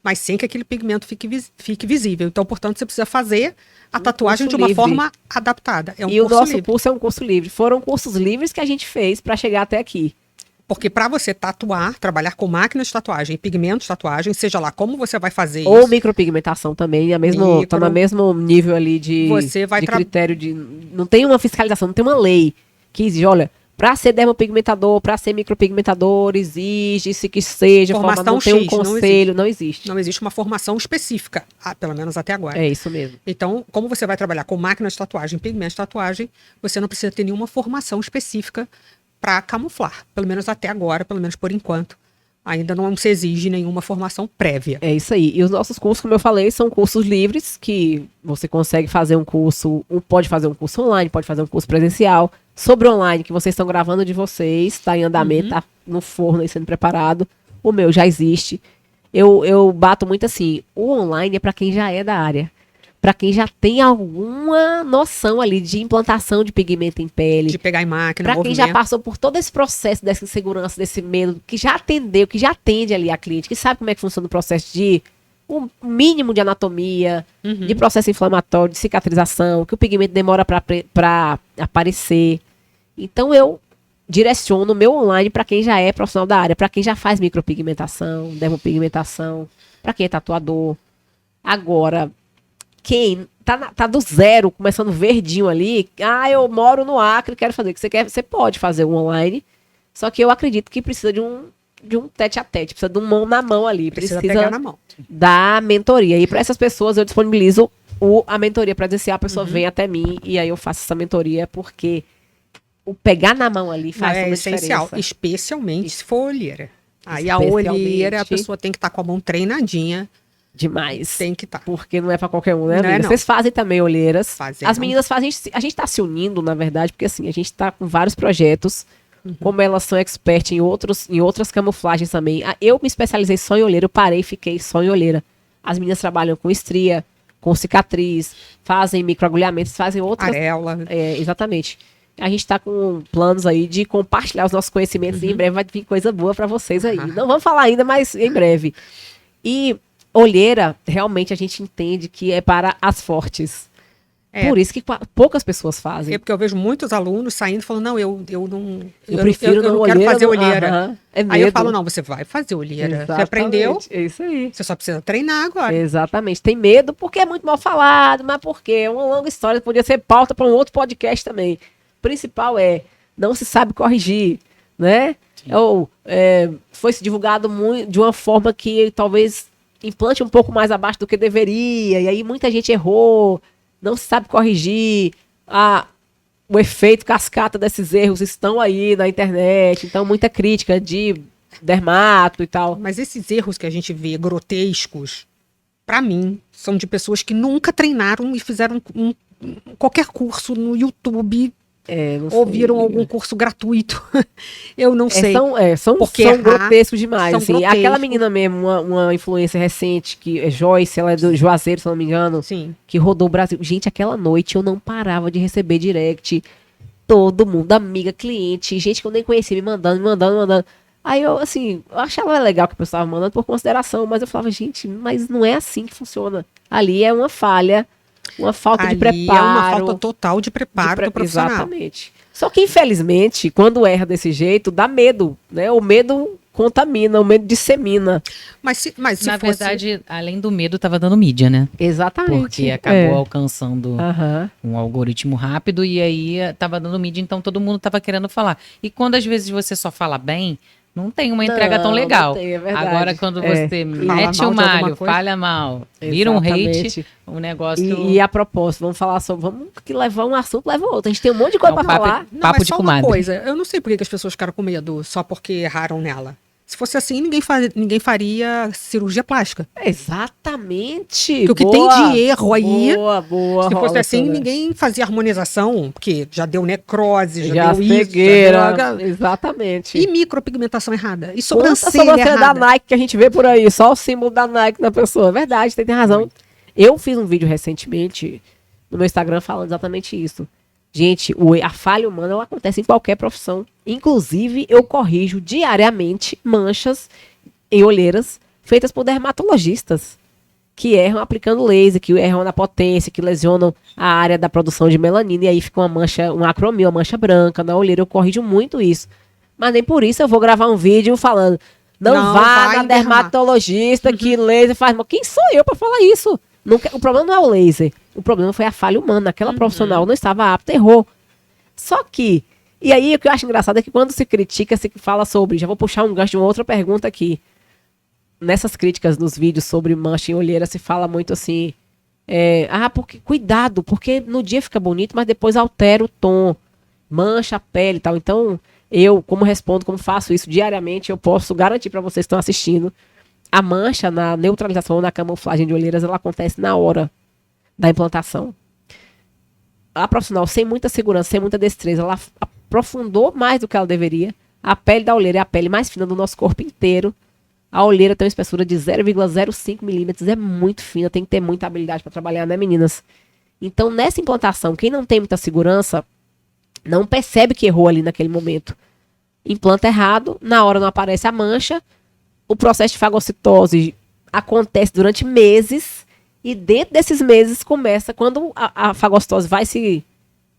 mas sem que aquele pigmento fique visível. Então, portanto, você precisa fazer a tatuagem de curso uma livre. forma adaptada. É um E o curso nosso livre. curso é um curso livre. Foram cursos livres que a gente fez para chegar até aqui. Porque para você tatuar, trabalhar com máquinas de tatuagem e pigmentos de tatuagem, seja lá como você vai fazer Ou isso, micropigmentação também, tá no mesmo nível ali de Você vai critério de... Não tem uma fiscalização, não tem uma lei que exige, olha, para ser dermopigmentador, para ser micropigmentador, exige-se que seja, Formação não tem um X, não conselho, não existe. não existe uma formação específica, pelo menos até agora. É isso mesmo. Então, como você vai trabalhar com máquinas de tatuagem, pigmentos de tatuagem, você não precisa ter nenhuma formação específica para camuflar. Pelo menos até agora, pelo menos por enquanto. Ainda não se exige nenhuma formação prévia. É isso aí. E os nossos cursos, como eu falei, são cursos livres, que você consegue fazer um curso, pode fazer um curso online, pode fazer um curso presencial. Sobre online, que vocês estão gravando de vocês, está em andamento, tá no forno aí sendo preparado. O meu já existe. Eu bato muito assim, o online é para quem já é da área. Para quem já tem alguma noção ali de implantação de pigmento em pele. De pegar em máquina, Para quem movimento. já passou por todo esse processo dessa insegurança, desse medo, que já atendeu, que já atende ali a cliente, que sabe como é que funciona o processo de um mínimo de anatomia, de processo inflamatório, de cicatrização, que o pigmento demora para aparecer. Então eu direciono o meu online para quem já é profissional da área, para quem já faz micropigmentação, dermopigmentação, para quem é tatuador. Agora, quem tá do zero, começando verdinho ali, eu moro no Acre, quero fazer o que você quer, você pode fazer um online, só que eu acredito que precisa de um tete a tete, precisa de um mão na mão ali, Precisa pegar na mão. da mentoria. E para essas pessoas eu disponibilizo a mentoria presencial, a pessoa vem até mim e aí eu faço essa mentoria, porque o pegar na mão ali faz É toda a essencial, diferença. especialmente se for olheira. Aí a Especialmente. olheira, a pessoa tem que estar com a mão treinadinha, Demais. tem que estar. Porque não é pra qualquer um, né, Não é, amiga? não. Vocês fazem também olheiras. Fazemos. As meninas fazem. A gente tá se unindo, na verdade, porque assim, a gente tá com vários projetos. Como elas são expert em outras camuflagens também. Eu me especializei só em olheira, eu parei e fiquei só em olheira. As meninas trabalham com estria, com cicatriz, fazem microagulhamentos, fazem outras. Areola. Exatamente. A gente tá com planos aí de compartilhar os nossos conhecimentos e em breve vai vir coisa boa pra vocês aí. Não vamos falar ainda, mas em breve. E olheira, realmente a gente entende que é para as fortes. Por isso que poucas pessoas fazem. É porque eu vejo muitos alunos saindo e falando, não, eu não. Eu prefiro eu não não quero olheira, fazer não- olheira. Aham, é Aí eu medo. falo, não, você vai fazer olheira. Você Exatamente, aprendeu, É isso aí. você só precisa treinar agora. Exatamente. Tem medo porque é muito mal falado, mas por quê? É uma longa história, podia ser pauta para um outro podcast também. O principal não se sabe corrigir, né? Ou foi se divulgado muito, de uma forma que talvez implante um pouco mais abaixo do que deveria, e aí muita gente errou, não se sabe corrigir. O efeito cascata desses erros estão aí na internet, então muita crítica de dermato e tal. Mas esses erros que a gente vê grotescos, pra mim, são de pessoas que nunca treinaram e fizeram qualquer curso no YouTube, Não sei, ouviram amiga. algum curso gratuito. Eu não sei. São Porque são errar, grotescos demais. são Assim. grotescos. Aquela menina mesmo, uma influencer recente, que é Joyce, ela é do Juazeiro, se eu não me engano, Sim. que rodou o Brasil. Gente, aquela noite eu não parava de receber direct. Todo mundo, amiga, cliente, gente que eu nem conhecia, me mandando. Aí eu, assim, eu achava legal que o pessoal estava mandando por consideração, mas eu falava, gente, mas não é assim que funciona. Ali é uma falha, uma falta de Ali preparo. é uma falta total de preparo do profissional. Exatamente. Só que, infelizmente, quando erra desse jeito, dá medo, né? O medo contamina, o medo dissemina. Mas se Na fosse... verdade, além do medo, tava dando mídia, né? Exatamente. Porque acabou alcançando Aham. um algoritmo rápido e aí tava dando mídia, então todo mundo tava querendo falar. E quando às vezes você só fala bem, não tem uma entrega tão Não, legal. não tem, é verdade. Agora, quando você mete mal o de alguma malho, coisa. falha mal, vira um hate, Exatamente. o negócio. E a propósito, vamos falar sobre. Vamos que levar um assunto, leva outro. A gente tem um monte de coisa É um pra papo- falar. Não, Papo é de só comadre. uma coisa. Eu não sei por que as pessoas ficaram com medo só porque erraram nela. Se fosse assim, ninguém faria cirurgia plástica. Exatamente. Porque o que tem de erro aí... Boa. Se fosse rola, assim, Sandra. ninguém fazia harmonização, porque já deu necrose, já, Já deu isso, cegueira. já deu... Exatamente. E micropigmentação errada. E Quanta sobrancelha da errada. Nike que a gente vê por aí, só o símbolo da Nike na pessoa. É verdade, tem razão. Eu fiz um vídeo recentemente no meu Instagram falando exatamente isso. Gente, a falha humana ela acontece em qualquer profissão. Inclusive, eu corrijo diariamente manchas em olheiras feitas por dermatologistas, que erram aplicando laser, que erram na potência, que lesionam a área da produção de melanina, e aí fica uma mancha, uma acromia, uma mancha branca na olheira. Eu corrijo muito isso. Mas nem por isso eu vou gravar um vídeo falando, não vá na dermatologista que laser faz mal. Quem sou eu para falar isso? O problema não é o laser. O problema foi a falha humana. Aquela profissional não estava apta, errou. Só que, e aí o que eu acho engraçado é que quando se critica, se fala sobre, já vou puxar um gancho de uma outra pergunta aqui. Nessas críticas nos vídeos sobre mancha em olheira, se fala muito assim, porque, cuidado, porque no dia fica bonito, mas depois altera o tom, mancha a pele e tal. Então, eu, como respondo, como faço isso diariamente, eu posso garantir para vocês que estão assistindo, a mancha na neutralização ou na camuflagem de olheiras, ela acontece na hora da implantação. A profissional, sem muita segurança, sem muita destreza, ela aprofundou mais do que ela deveria. A pele da olheira é a pele mais fina do nosso corpo inteiro. A olheira tem uma espessura de 0,05 milímetros, é muito fina, tem que ter muita habilidade para trabalhar, né, meninas? Então, nessa implantação, quem não tem muita segurança, não percebe que errou ali naquele momento. Implanta errado, na hora não aparece a mancha, o processo de fagocitose acontece durante meses, e dentro desses meses começa, quando a fagocitose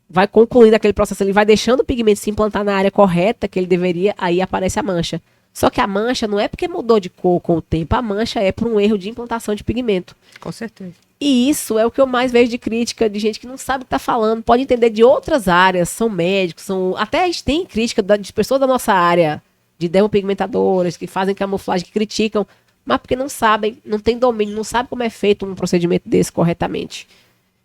vai concluindo aquele processo, ele vai deixando o pigmento se implantar na área correta que ele deveria, aí aparece a mancha. Só que a mancha não é porque mudou de cor com o tempo, a mancha é por um erro de implantação de pigmento. Com certeza. E isso é o que eu mais vejo de crítica de gente que não sabe o que está falando, pode entender de outras áreas, são médicos, até a gente tem crítica de pessoas da nossa área, de dermopigmentadoras, que fazem camuflagem, que criticam, mas porque não sabem, não tem domínio, não sabe como é feito um procedimento desse corretamente.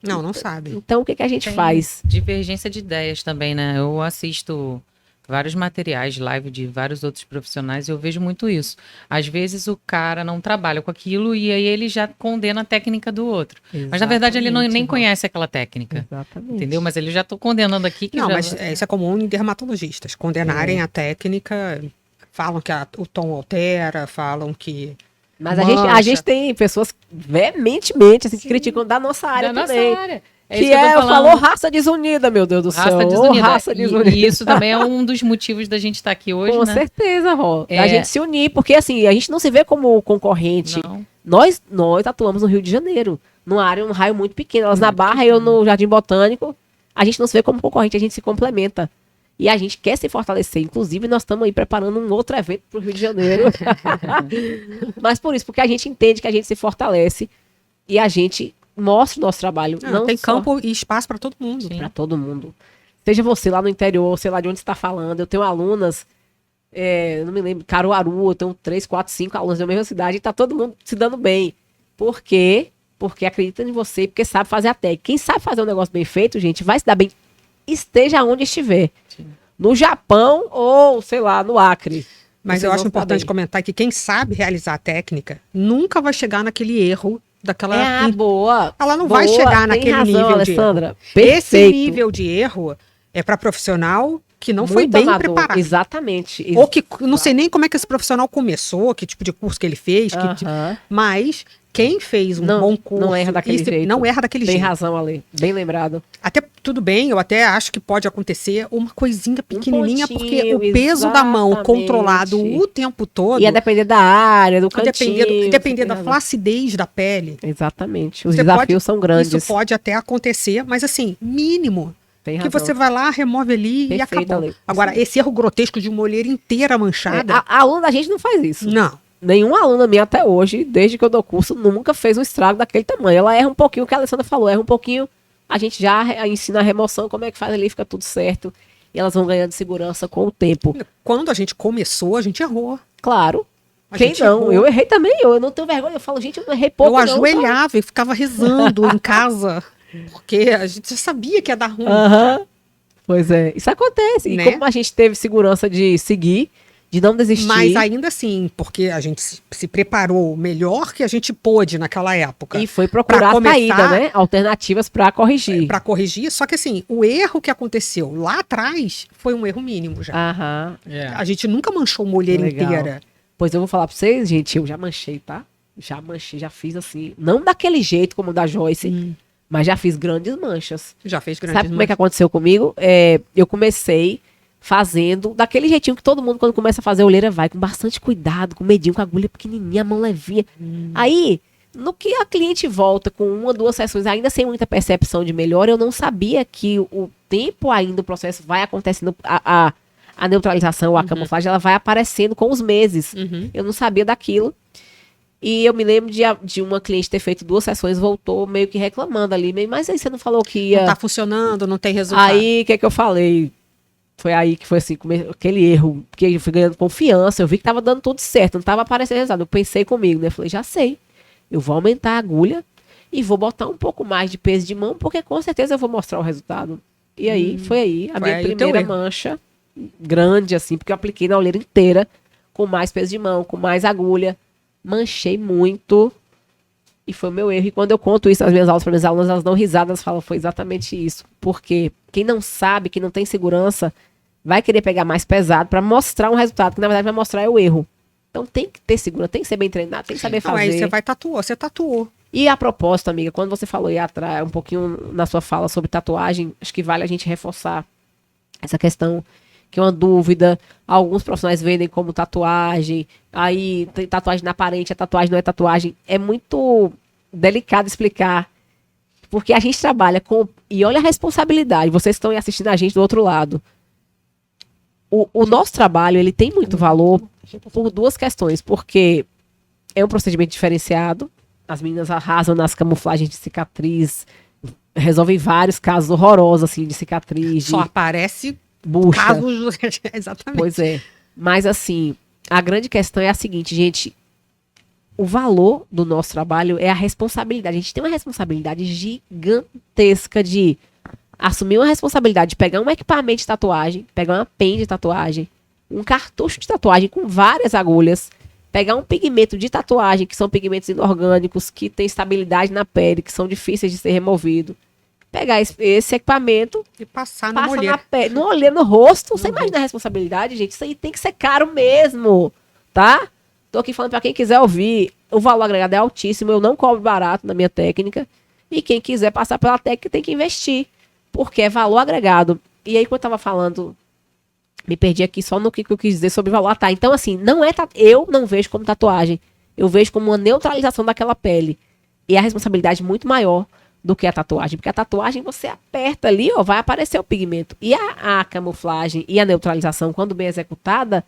Não sabe. Então, o que a gente faz? Divergência de ideias também, né? Eu assisto vários materiais de live de vários outros profissionais e eu vejo muito isso. Às vezes o cara não trabalha com aquilo e aí ele já condena a técnica do outro. Exatamente, mas na verdade ele nem conhece aquela técnica. Exatamente. Entendeu? Mas ele já está condenando aqui. Que não, já... mas isso é comum em dermatologistas. Condenarem a técnica, falam que o tom altera, falam que... Mas a gente tem pessoas veementemente assim, que criticam da nossa área também. Nossa área. Que falou raça desunida, meu Deus do céu. Raça desunida. E isso também é um dos motivos da gente estar aqui hoje, Com né? certeza, Ró. A gente se unir, porque assim, a gente não se vê como concorrente. Não. Nós atuamos no Rio de Janeiro, numa área, um raio muito pequeno. Elas na Barra e eu no Jardim Botânico. A gente não se vê como concorrente, a gente se complementa. E a gente quer se fortalecer. Inclusive, nós estamos aí preparando um outro evento para o Rio de Janeiro. Mas por isso, porque a gente entende que a gente se fortalece e a gente mostra o nosso trabalho. Não tem só campo e espaço para todo mundo. para todo mundo. Seja você lá no interior, sei lá de onde você está falando. Eu tenho alunas, não me lembro, Caruaru, eu tenho 3, 4, 5 alunos da mesma cidade e está todo mundo se dando bem. Por quê? Porque acredita em você, porque sabe fazer a técnica. Quem sabe fazer um negócio bem feito, gente, vai se dar bem, esteja onde estiver. Sim. No Japão ou, sei lá, no Acre. Mas eu acho importante comentar que quem sabe realizar a técnica nunca vai chegar naquele erro daquela... boa. Ela não vai chegar naquele nível Alessandra. De erro. Esse nível de erro é para profissional que não foi bem preparado. Exatamente. Ou que, não sei nem como é que esse profissional começou, que tipo de curso que ele fez, mas quem fez um bom curso... Não erra daquele jeito. Não erra daquele jeito. Tem razão, Ale. Bem lembrado. Até tudo bem, eu até acho que pode acontecer uma coisinha pequenininha, porque o peso da mão controlado o tempo todo... E a depender da área, do cantinho. Depender da flacidez da pele. Exatamente. Os desafios são grandes. Isso pode até acontecer, mas assim, mínimo. Que você vai lá, remove ali e acabou. Ale. Agora, esse erro grotesco de uma olheira inteira manchada... A aluna da gente não faz isso. Não. Nenhuma aluna minha até hoje, desde que eu dou curso, nunca fez um estrago daquele tamanho. Ela erra um pouquinho, o que a Alessandra falou, erra um pouquinho, a gente já ensina a remoção, como é que faz ali, fica tudo certo. E elas vão ganhando segurança com o tempo. Quando a gente começou, a gente errou. Claro. Quem não? Errou. Eu errei também, eu não tenho vergonha. Eu falo, gente, eu não errei pouco. Eu ajoelhava e ficava rezando em casa, porque a gente já sabia que ia dar ruim. Pois é, isso acontece. E como a gente teve segurança de seguir, de não desistir. Mas ainda assim, porque a gente se preparou o melhor que a gente pôde naquela época. E foi procurar saída, né? Alternativas para corrigir. Para corrigir, só que assim, o erro que aconteceu lá atrás foi um erro mínimo já. A gente nunca manchou uma olheira inteira. Pois eu vou falar para vocês, gente, eu já manchei, tá? Já manchei, já fiz assim, não daquele jeito como o da Joyce, mas já fiz grandes manchas. Já fez grandes manchas. Sabe como é que aconteceu comigo? Eu comecei fazendo daquele jeitinho que todo mundo, quando começa a fazer olheira, vai com bastante cuidado, com medinho, com a agulha pequenininha, a mão levinha. Aí, no que a cliente volta com 1 ou 2 sessões, ainda sem muita percepção de melhora, eu não sabia que o tempo ainda, o processo vai acontecendo, a neutralização, a camuflagem, ela vai aparecendo com os meses. Eu não sabia daquilo. E eu me lembro de uma cliente ter feito 2 sessões, voltou meio que reclamando ali, mas aí você não falou que ia... Não tá funcionando, não tem resultado. Aí, o que é que eu falei? Foi aí que foi assim, aquele erro, porque eu fui ganhando confiança, eu vi que tava dando tudo certo, não tava aparecendo resultado. Eu pensei comigo, né? Falei, já sei, eu vou aumentar a agulha e vou botar um pouco mais de peso de mão, porque com certeza eu vou mostrar o resultado. E aí, foi aí a minha primeira mancha grande, assim, porque eu apliquei na olheira inteira, com mais peso de mão, com mais agulha, manchei muito, e foi o meu erro. E quando eu conto isso nas minhas aulas para minhas alunas, elas dão risada, elas falam, foi exatamente isso. Porque quem não sabe, quem não tem segurança, vai querer pegar mais pesado para mostrar um resultado, que na verdade vai mostrar o erro. Então tem que ter segurança, tem que ser bem treinado, tem que saber fazer. Aí você tatuou. E a propósito, amiga, quando você falou aí atrás, um pouquinho na sua fala sobre tatuagem, acho que vale a gente reforçar essa questão, que é uma dúvida. Alguns profissionais vendem como tatuagem, aí tem tatuagem na aparente, a tatuagem não é tatuagem. É muito delicado explicar, porque a gente trabalha com... E olha a responsabilidade, vocês estão aí assistindo a gente do outro lado. O nosso trabalho, ele tem muito valor por 2 questões, porque é um procedimento diferenciado, as meninas arrasam nas camuflagens de cicatriz, resolvem vários casos horrorosos, assim, de cicatriz. Só aparece bucha. Casos... Exatamente. Pois é. Mas, assim, a grande questão é a seguinte, gente. O valor do nosso trabalho é a responsabilidade. A gente tem uma responsabilidade gigantesca de assumir uma responsabilidade de pegar um equipamento de tatuagem, pegar uma pen de tatuagem, um cartucho de tatuagem com várias agulhas, pegar um pigmento de tatuagem, que são pigmentos inorgânicos, que tem estabilidade na pele, que são difíceis de ser removidos. Pegar esse equipamento e passar na olheira. pele, no olheiro, no rosto. Você imagina a responsabilidade, gente? Isso aí tem que ser caro mesmo, tá? Tô aqui falando pra quem quiser ouvir. O valor agregado é altíssimo, eu não cobro barato na minha técnica. E quem quiser passar pela técnica tem que investir, porque é valor agregado. E aí, quando eu tava falando... Me perdi aqui só no que eu quis dizer sobre valor. Ah, tá. Então, assim, eu não vejo como tatuagem. Eu vejo como uma neutralização daquela pele. E a responsabilidade muito maior do que a tatuagem. Porque a tatuagem, você aperta ali, ó, vai aparecer o pigmento. E a camuflagem e a neutralização, quando bem executada,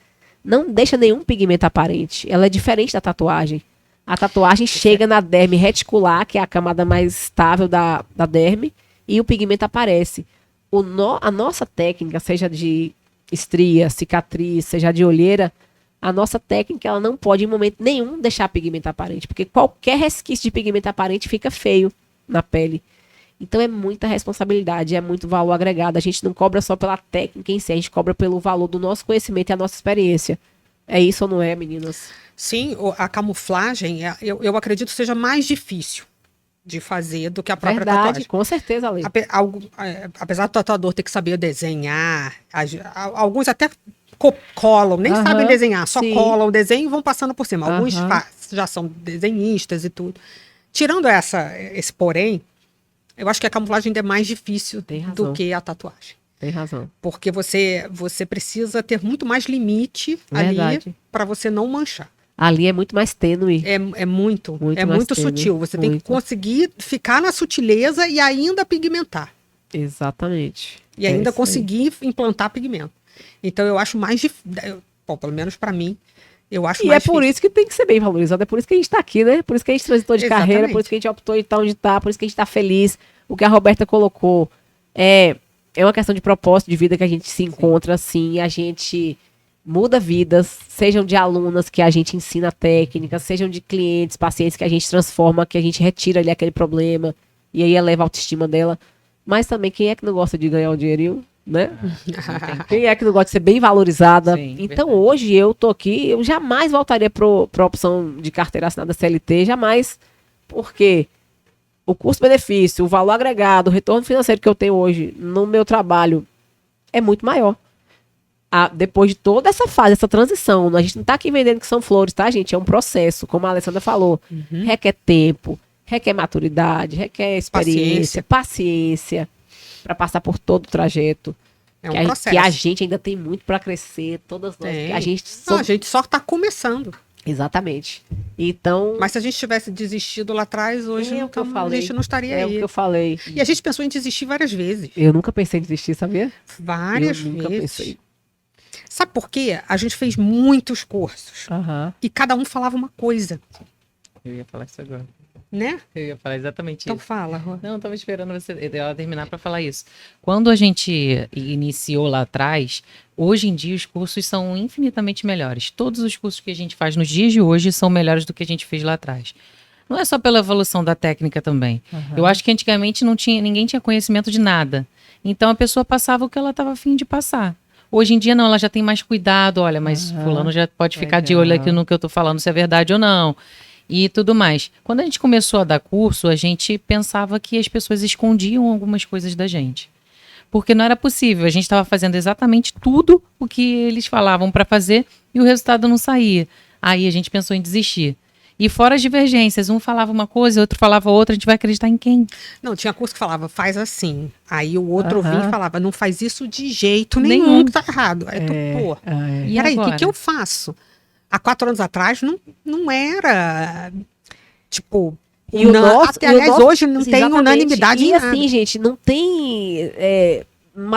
não deixa nenhum pigmento aparente. Ela é diferente da tatuagem. A tatuagem chega na derme reticular, que é a camada mais estável da derme, e o pigmento aparece. A nossa técnica, seja de estria, cicatriz, seja de olheira, a nossa técnica, ela não pode em momento nenhum deixar pigmento aparente, porque qualquer resquício de pigmento aparente fica feio na pele. Então é muita responsabilidade, é muito valor agregado. A gente não cobra só pela técnica em si, a gente cobra pelo valor do nosso conhecimento e a nossa experiência. É isso ou não é, meninas? Sim, a camuflagem, eu acredito seja mais difícil de fazer do que a própria tatuagem. Com certeza, Ale. Apesar do tatuador ter que saber desenhar, alguns até colam, nem sabem desenhar, só colam o desenho e vão passando por cima. Alguns já são desenhistas e tudo. Tirando esse porém, eu acho que a camuflagem ainda é mais difícil do que a tatuagem. Tem razão. Porque você precisa ter muito mais limite ali para você não manchar. Ali é muito mais tênue. É muito sutil. Você tem que conseguir ficar na sutileza e ainda pigmentar. Exatamente. E ainda conseguir implantar pigmento. Então eu acho mais difícil. Pelo menos para mim, eu acho mais difícil. E é por isso que tem que ser bem valorizado. É por isso que a gente está aqui, né? Por isso que a gente transitou de carreira, por isso que a gente optou em estar onde está, por isso que a gente está feliz. O que a Roberta colocou é uma questão de propósito de vida que a gente se encontra, assim, a gente muda vidas, sejam de alunas que a gente ensina técnicas, sejam de clientes, pacientes que a gente transforma, que a gente retira ali aquele problema e aí eleva a autoestima dela. Mas também, quem é que não gosta de ganhar um dinheirinho, né? Quem é que não gosta de ser bem valorizada? Sim, então, verdade. Hoje eu tô aqui, eu jamais voltaria pra opção de carteira assinada CLT, jamais, porque o custo-benefício, o valor agregado, o retorno financeiro que eu tenho hoje no meu trabalho é muito maior. Depois de toda essa fase, essa transição, a gente não está aqui vendendo que são flores, tá, gente? É um processo, como a Alessandra falou. Requer tempo, requer maturidade, requer experiência, paciência para passar por todo o trajeto. É um que processo. a gente ainda tem muito para crescer, todas nós. Tem. A gente Não, a gente só está começando. Exatamente. Então, Mas se a gente tivesse desistido lá atrás, hoje é o que eu a falei. gente não estaria É o aí. que eu falei. E a gente pensou em desistir várias vezes. Eu nunca pensei em desistir, sabia? Várias eu nunca vezes. pensei. Sabe por quê? A gente fez muitos cursos. Aham. E cada um falava uma coisa, Eu ia falar isso agora. né? Eu ia falar exatamente Então isso. fala, Rô. Não, eu tava esperando ela terminar para falar isso. Quando a gente iniciou lá atrás, hoje em dia os cursos são infinitamente melhores. Todos os cursos que a gente faz nos dias de hoje são melhores do que a gente fez lá atrás. Não é só pela evolução da técnica também. Eu acho que antigamente ninguém tinha conhecimento de nada. Então a pessoa passava o que ela estava a fim de passar. Hoje em dia não, ela já tem mais cuidado. Olha, mas fulano já pode ficar de olho aqui no que eu tô falando, se é verdade ou não. E tudo mais. Quando a gente começou a dar curso, a gente pensava que as pessoas escondiam algumas coisas da gente. Porque não era possível. A gente estava fazendo exatamente tudo o que eles falavam para fazer e o resultado não saía. Aí a gente pensou em desistir. E fora as divergências, um falava uma coisa, outro falava outra, a gente vai acreditar em quem? Não, tinha curso que falava, faz assim. Aí o outro Aham. vinha e falava, não faz isso de jeito nenhum, que tá errado. Aí tu, pô, E peraí, o agora? que eu faço? Há 4 anos atrás não era, tipo, E o nosso, até, aliás, hoje não tem exatamente. unanimidade e em nada. assim, gente, não tem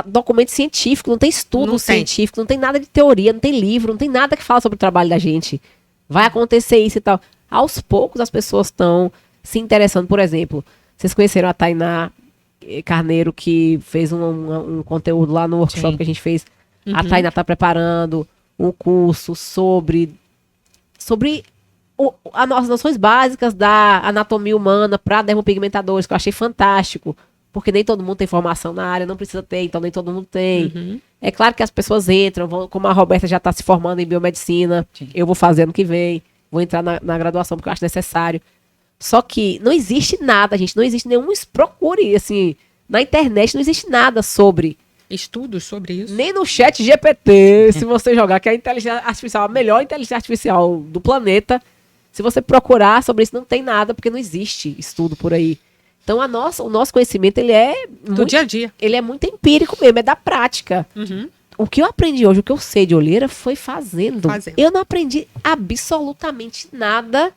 documento científico, não tem estudo Não tem. científico, não tem nada de teoria, não tem livro, não tem nada que fala sobre o trabalho da gente. Vai acontecer isso e tal. Aos poucos as pessoas estão se interessando. Por exemplo, vocês conheceram a Tainá Carneiro, que fez um conteúdo lá no workshop Sim. que a gente fez. A Tainá está preparando um curso sobre as noções básicas da anatomia humana para dermopigmentadores, que eu achei fantástico. Porque nem todo mundo tem formação na área, não precisa ter, então nem todo mundo tem. É claro que as pessoas entram, como a Roberta já está se formando em biomedicina, Sim. eu vou fazer ano que vem, vou entrar na graduação porque eu acho necessário. Só que não existe nada, gente, não existe nenhum. Procure, assim, na internet não existe nada sobre. Estudos sobre isso. Nem no chat GPT, se você jogar, que é a inteligência artificial, a melhor inteligência artificial do planeta, se você procurar sobre isso, não tem nada, porque não existe estudo por aí. Então, o nosso conhecimento, ele é Do muito, dia a dia. ele é muito empírico mesmo, é da prática. O que eu aprendi hoje, o que eu sei de olheira, foi fazendo. Eu não aprendi absolutamente nada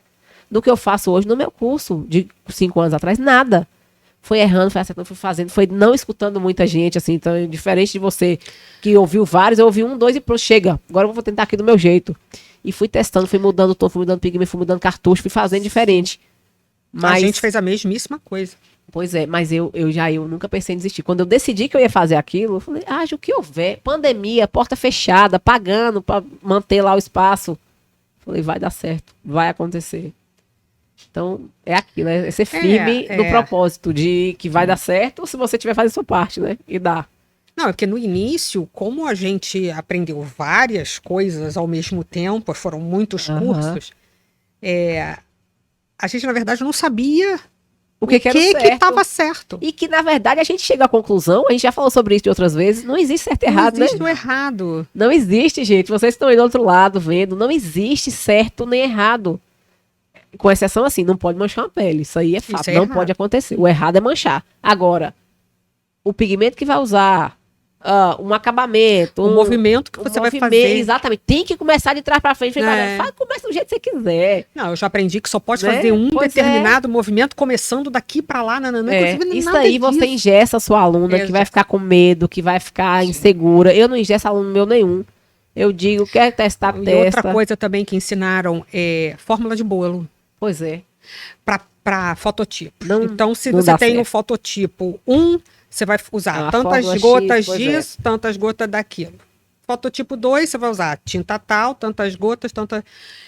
do que eu faço hoje no meu curso de 5 anos atrás, nada. Foi errando, foi acertando, foi fazendo, foi não escutando muita gente, assim. Então, diferente de você que ouviu vários, eu ouvi 1, 2 e pronto, chega. Agora eu vou tentar aqui do meu jeito. E fui testando, fui mudando o tom, fui mudando pigmento, fui mudando cartucho, fui fazendo diferente. A gente fez a mesmíssima coisa. Pois é, mas eu nunca pensei em desistir. Quando eu decidi que eu ia fazer aquilo, eu falei, o que houver, pandemia, porta fechada, pagando para manter lá o espaço. Falei, vai dar certo, vai acontecer. Então, é aquilo, é ser firme no propósito de que vai dar certo, se você tiver fazendo a sua parte, né? E dá. Não, é porque no início, como a gente aprendeu várias coisas ao mesmo tempo, foram muitos cursos, a gente, na verdade, não sabia o que estava certo. E que, na verdade, a gente chega à conclusão, a gente já falou sobre isso de outras vezes, não existe certo e errado, Não existe né? o errado. Não existe, gente. Vocês estão aí do outro lado vendo, não existe certo nem errado. Com exceção, assim, não pode manchar uma pele. Isso aí é fato, Isso é não errado. pode acontecer. O errado é manchar. Agora, o pigmento que vai usar, um acabamento, O movimento que você vai fazer. Exatamente. Tem que começar de trás para frente. Começa do jeito que você quiser. Não, eu já aprendi que só pode Né? fazer um Pois determinado movimento começando daqui para lá. Não Isso nada aí você disso. engessa a sua aluna, que vai ficar com medo, que vai ficar insegura. Eu não engesso aluno meu nenhum. Eu digo, quer testar, E testa. outra coisa também que ensinaram é fórmula de bolo Pois é. para fototipo. Não- Então, se não você dá tem o certo. fototipo 1, você vai usar A tantas fórmula gotas X, pois disso, tantas gotas daquilo. Fototipo 2, você vai usar tinta tal, tantas gotas, tantas...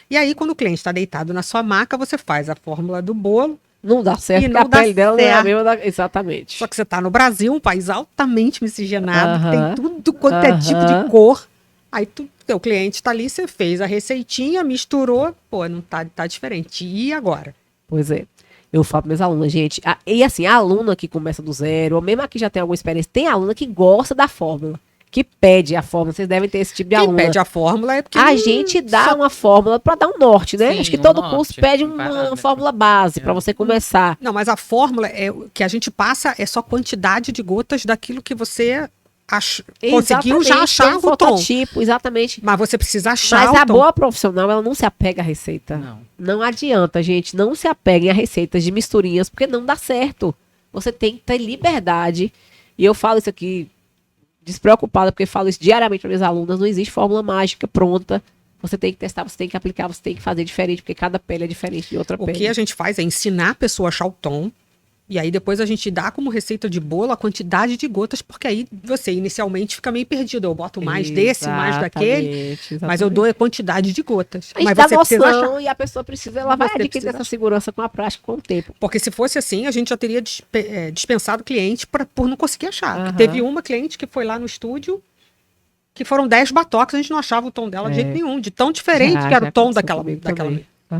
E aí, quando o cliente está deitado na sua maca, você faz a fórmula do bolo. Não dá certo, E porque não a dá pele dela não é a certo. mesma Exatamente. Só que você está no Brasil, um país altamente miscigenado, Aham. tem tudo quanto é tipo Aham. de cor. Aí teu cliente está ali, você fez a receitinha, misturou, pô, não tá diferente. E agora? Pois é. Eu falo para meus alunos, gente. E assim, a aluna que começa do zero, ou mesmo a que já tem alguma experiência, tem aluna que gosta da fórmula, que pede a fórmula. Vocês devem ter esse tipo de Quem aluna. pede a fórmula é porque... A gente dá uma fórmula para dar um norte, né? Sim, Acho que um todo norte, curso pede um uma parâmetro. fórmula base para você começar. Não, mas a fórmula é o que a gente passa é só quantidade de gotas daquilo que você conseguiu já achar tem um o tom. fototipo, exatamente. Mas você precisa achar Mas o a tom. boa profissional, ela não se apega à receita. Não. Não adianta, gente. Não se apeguem a receitas de misturinhas, porque não dá certo. Você tem que ter liberdade. E eu falo isso aqui despreocupada, porque eu falo isso diariamente para minhas alunas. Não existe fórmula mágica pronta. Você tem que testar, você tem que aplicar, você tem que fazer diferente, porque cada pele é diferente de outra O pele. que a gente faz é ensinar a pessoa a achar o tom. E aí depois a gente dá como receita de bolo a quantidade de gotas, porque aí você inicialmente fica meio perdido. Eu boto mais desse, mais daquele, Exatamente. mas eu dou a quantidade de gotas. A gente Mas dá você precisa achar. noção e a pessoa precisa, ela vai Você adquirir precisa essa achar. segurança com a prática, com o tempo. Porque se fosse assim, a gente já teria dispensado cliente por não conseguir achar. Aham. Teve uma cliente que foi lá no estúdio, que foram 10 batoques, a gente não achava o tom dela de jeito nenhum, de tão diferente que era o tom daquela.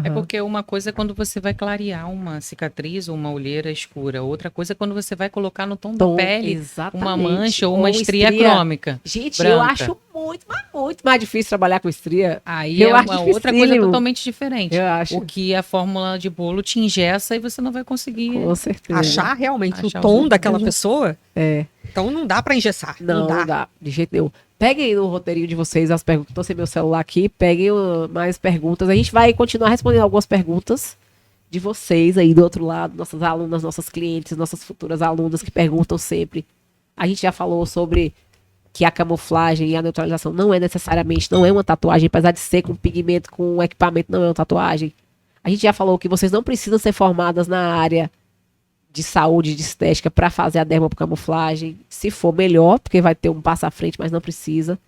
É porque uma coisa é quando você vai clarear uma cicatriz ou uma olheira escura. Outra coisa é quando você vai colocar no tom da pele exatamente. uma mancha ou uma estria crômica. Gente, branca. eu acho muito mais difícil trabalhar com estria. Aí Eu é acho uma outra coisa dificílimo. totalmente diferente. Eu acho. O que a fórmula de bolo te engessa e você não vai conseguir. Com certeza. Achar realmente Achar o tom o- daquela pessoa, É. então não dá para engessar. Não dá, de jeito nenhum. Peguem no roteirinho de vocês as perguntas. Estou sem meu celular aqui. Peguem mais perguntas. A gente vai continuar respondendo algumas perguntas de vocês aí do outro lado. Nossas alunas, nossas clientes, nossas futuras alunas que perguntam sempre. A gente já falou sobre que a camuflagem e a neutralização não é necessariamente, não é uma tatuagem. Apesar de ser com pigmento, com equipamento, não é uma tatuagem. A gente já falou que vocês não precisam ser formadas na área de saúde, de estética, para fazer a dermocamuflagem. Se for, melhor, porque vai ter um passo à frente, mas não precisa.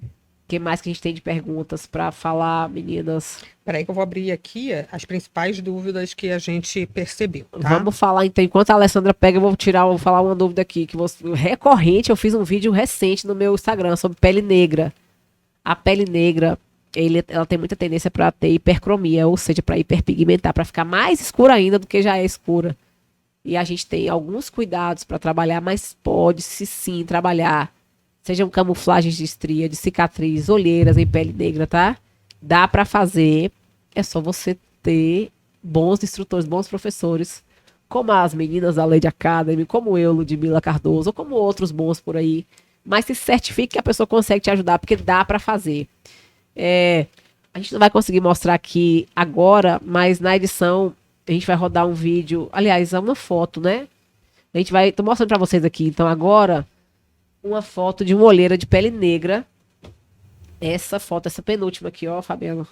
O que mais que a gente tem de perguntas para falar, meninas? Peraí que eu vou abrir aqui as principais dúvidas que a gente percebeu, tá? Vamos falar, então, enquanto a Alessandra pega, vou falar uma dúvida aqui, que recorrente, eu fiz um vídeo recente no meu Instagram sobre pele negra. A pele negra, ela tem muita tendência para ter hipercromia, ou seja, para hiperpigmentar, para ficar mais escura ainda do que já é escura. E a gente tem alguns cuidados para trabalhar, mas pode-se sim trabalhar. Sejam camuflagens de estria, de cicatriz, olheiras em pele negra, tá? Dá para fazer. É só você ter bons instrutores, bons professores, como as meninas da Lady Academy, como eu, Ludmila Cardoso, ou como outros bons por aí. Mas se certifique que a pessoa consegue te ajudar, porque dá para fazer. A gente não vai conseguir mostrar aqui agora, mas na edição a gente vai rodar um vídeo, aliás, é uma foto, né? Tô mostrando pra vocês aqui, então agora, uma foto de uma olheira de pele negra. Essa foto, essa penúltima aqui, ó, Fabiano.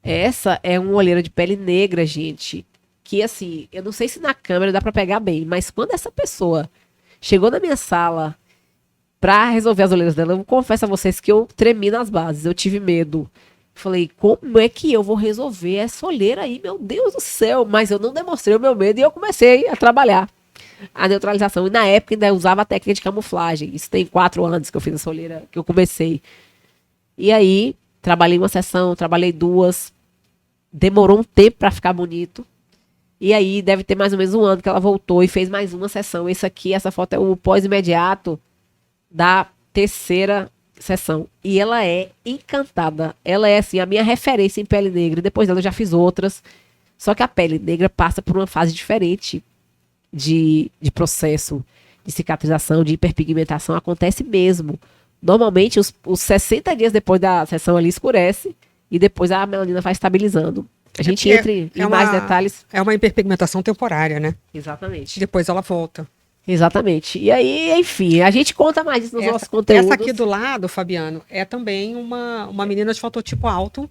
Essa é uma olheira de pele negra, gente. Que assim, eu não sei se na câmera dá pra pegar bem, mas quando essa pessoa chegou na minha sala pra resolver as olheiras dela, eu confesso a vocês que eu tremi nas bases, eu tive medo. Falei, como é que eu vou resolver essa olheira aí? Meu Deus do céu. Mas eu não demonstrei o meu medo e eu comecei a trabalhar a neutralização. E na época ainda usava a técnica de camuflagem. Isso tem 4 anos que eu fiz essa olheira, que eu comecei. E aí, trabalhei uma sessão, trabalhei 2. Demorou um tempo pra ficar bonito. E aí, deve ter mais ou menos 1 ano que ela voltou e fez mais uma sessão. Essa foto é o pós-imediato da 3ª sessão. E ela é encantada. Ela é, assim, a minha referência em pele negra. Depois dela eu já fiz outras. Só que a pele negra passa por uma fase diferente de processo de cicatrização, de hiperpigmentação. Acontece mesmo. Normalmente, os 60 dias depois da sessão ali escurece e depois a melanina vai estabilizando. A gente entra em mais detalhes. É uma hiperpigmentação temporária, né? Exatamente. Depois ela volta. Exatamente. E aí, enfim, a gente conta mais isso nos nossos conteúdos. Essa aqui do lado, Fabiano, é também uma menina de fototipo alto.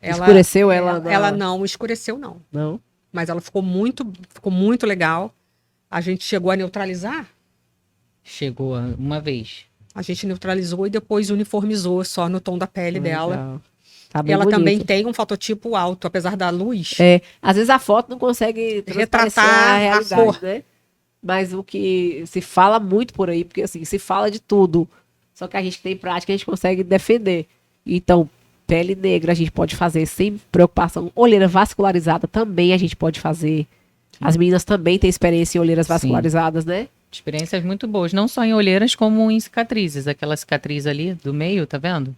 Escureceu ela? Ela não escureceu, não. Não? Mas ela ficou muito legal. A gente chegou a neutralizar. Chegou uma vez. A gente neutralizou e depois uniformizou só no tom da pele dela. Tá bem Ela bonito. também tem um fototipo alto, apesar da luz. Às vezes a foto não consegue transparecer Retratar a a realidade, cor. né? Mas o que se fala muito por aí, porque assim, se fala de tudo. Só que a gente tem prática, a gente consegue defender. Então, pele negra a gente pode fazer sem preocupação. Olheira vascularizada também a gente pode fazer. As meninas também têm experiência em olheiras vascularizadas, né? Experiências muito boas, não só em olheiras, como em cicatrizes. Aquela cicatriz ali do meio, tá vendo?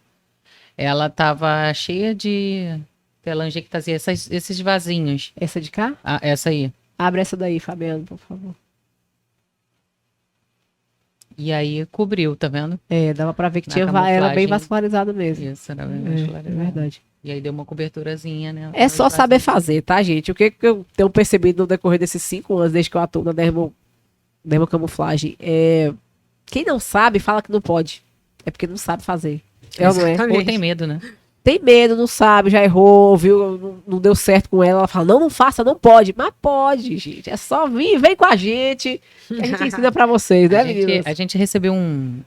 Ela tava cheia de telangiectasia, esses vasinhos. Essa de cá? Ah, essa aí. Abre essa daí, Fabiano, por favor. E aí cobriu, tá vendo? Dava pra ver que Na era bem camuflagem. vascularizado mesmo. Isso, era bem É vascularizado. verdade. E aí deu uma coberturazinha, né? É só saber fazer, tá, gente? O que eu tenho percebido no decorrer desses 5 anos, desde que eu atuo na dermocamuflagem, quem não sabe, fala que não pode. É porque não sabe fazer. É ou não é? Exatamente. Ou tem medo, né? Tem medo, não sabe, já errou, viu, não deu certo com ela. Ela fala, não faça, não pode. Mas pode, gente. É só vir, vem com a gente, que a gente ensina pra vocês, né, meninas? A gente recebeu um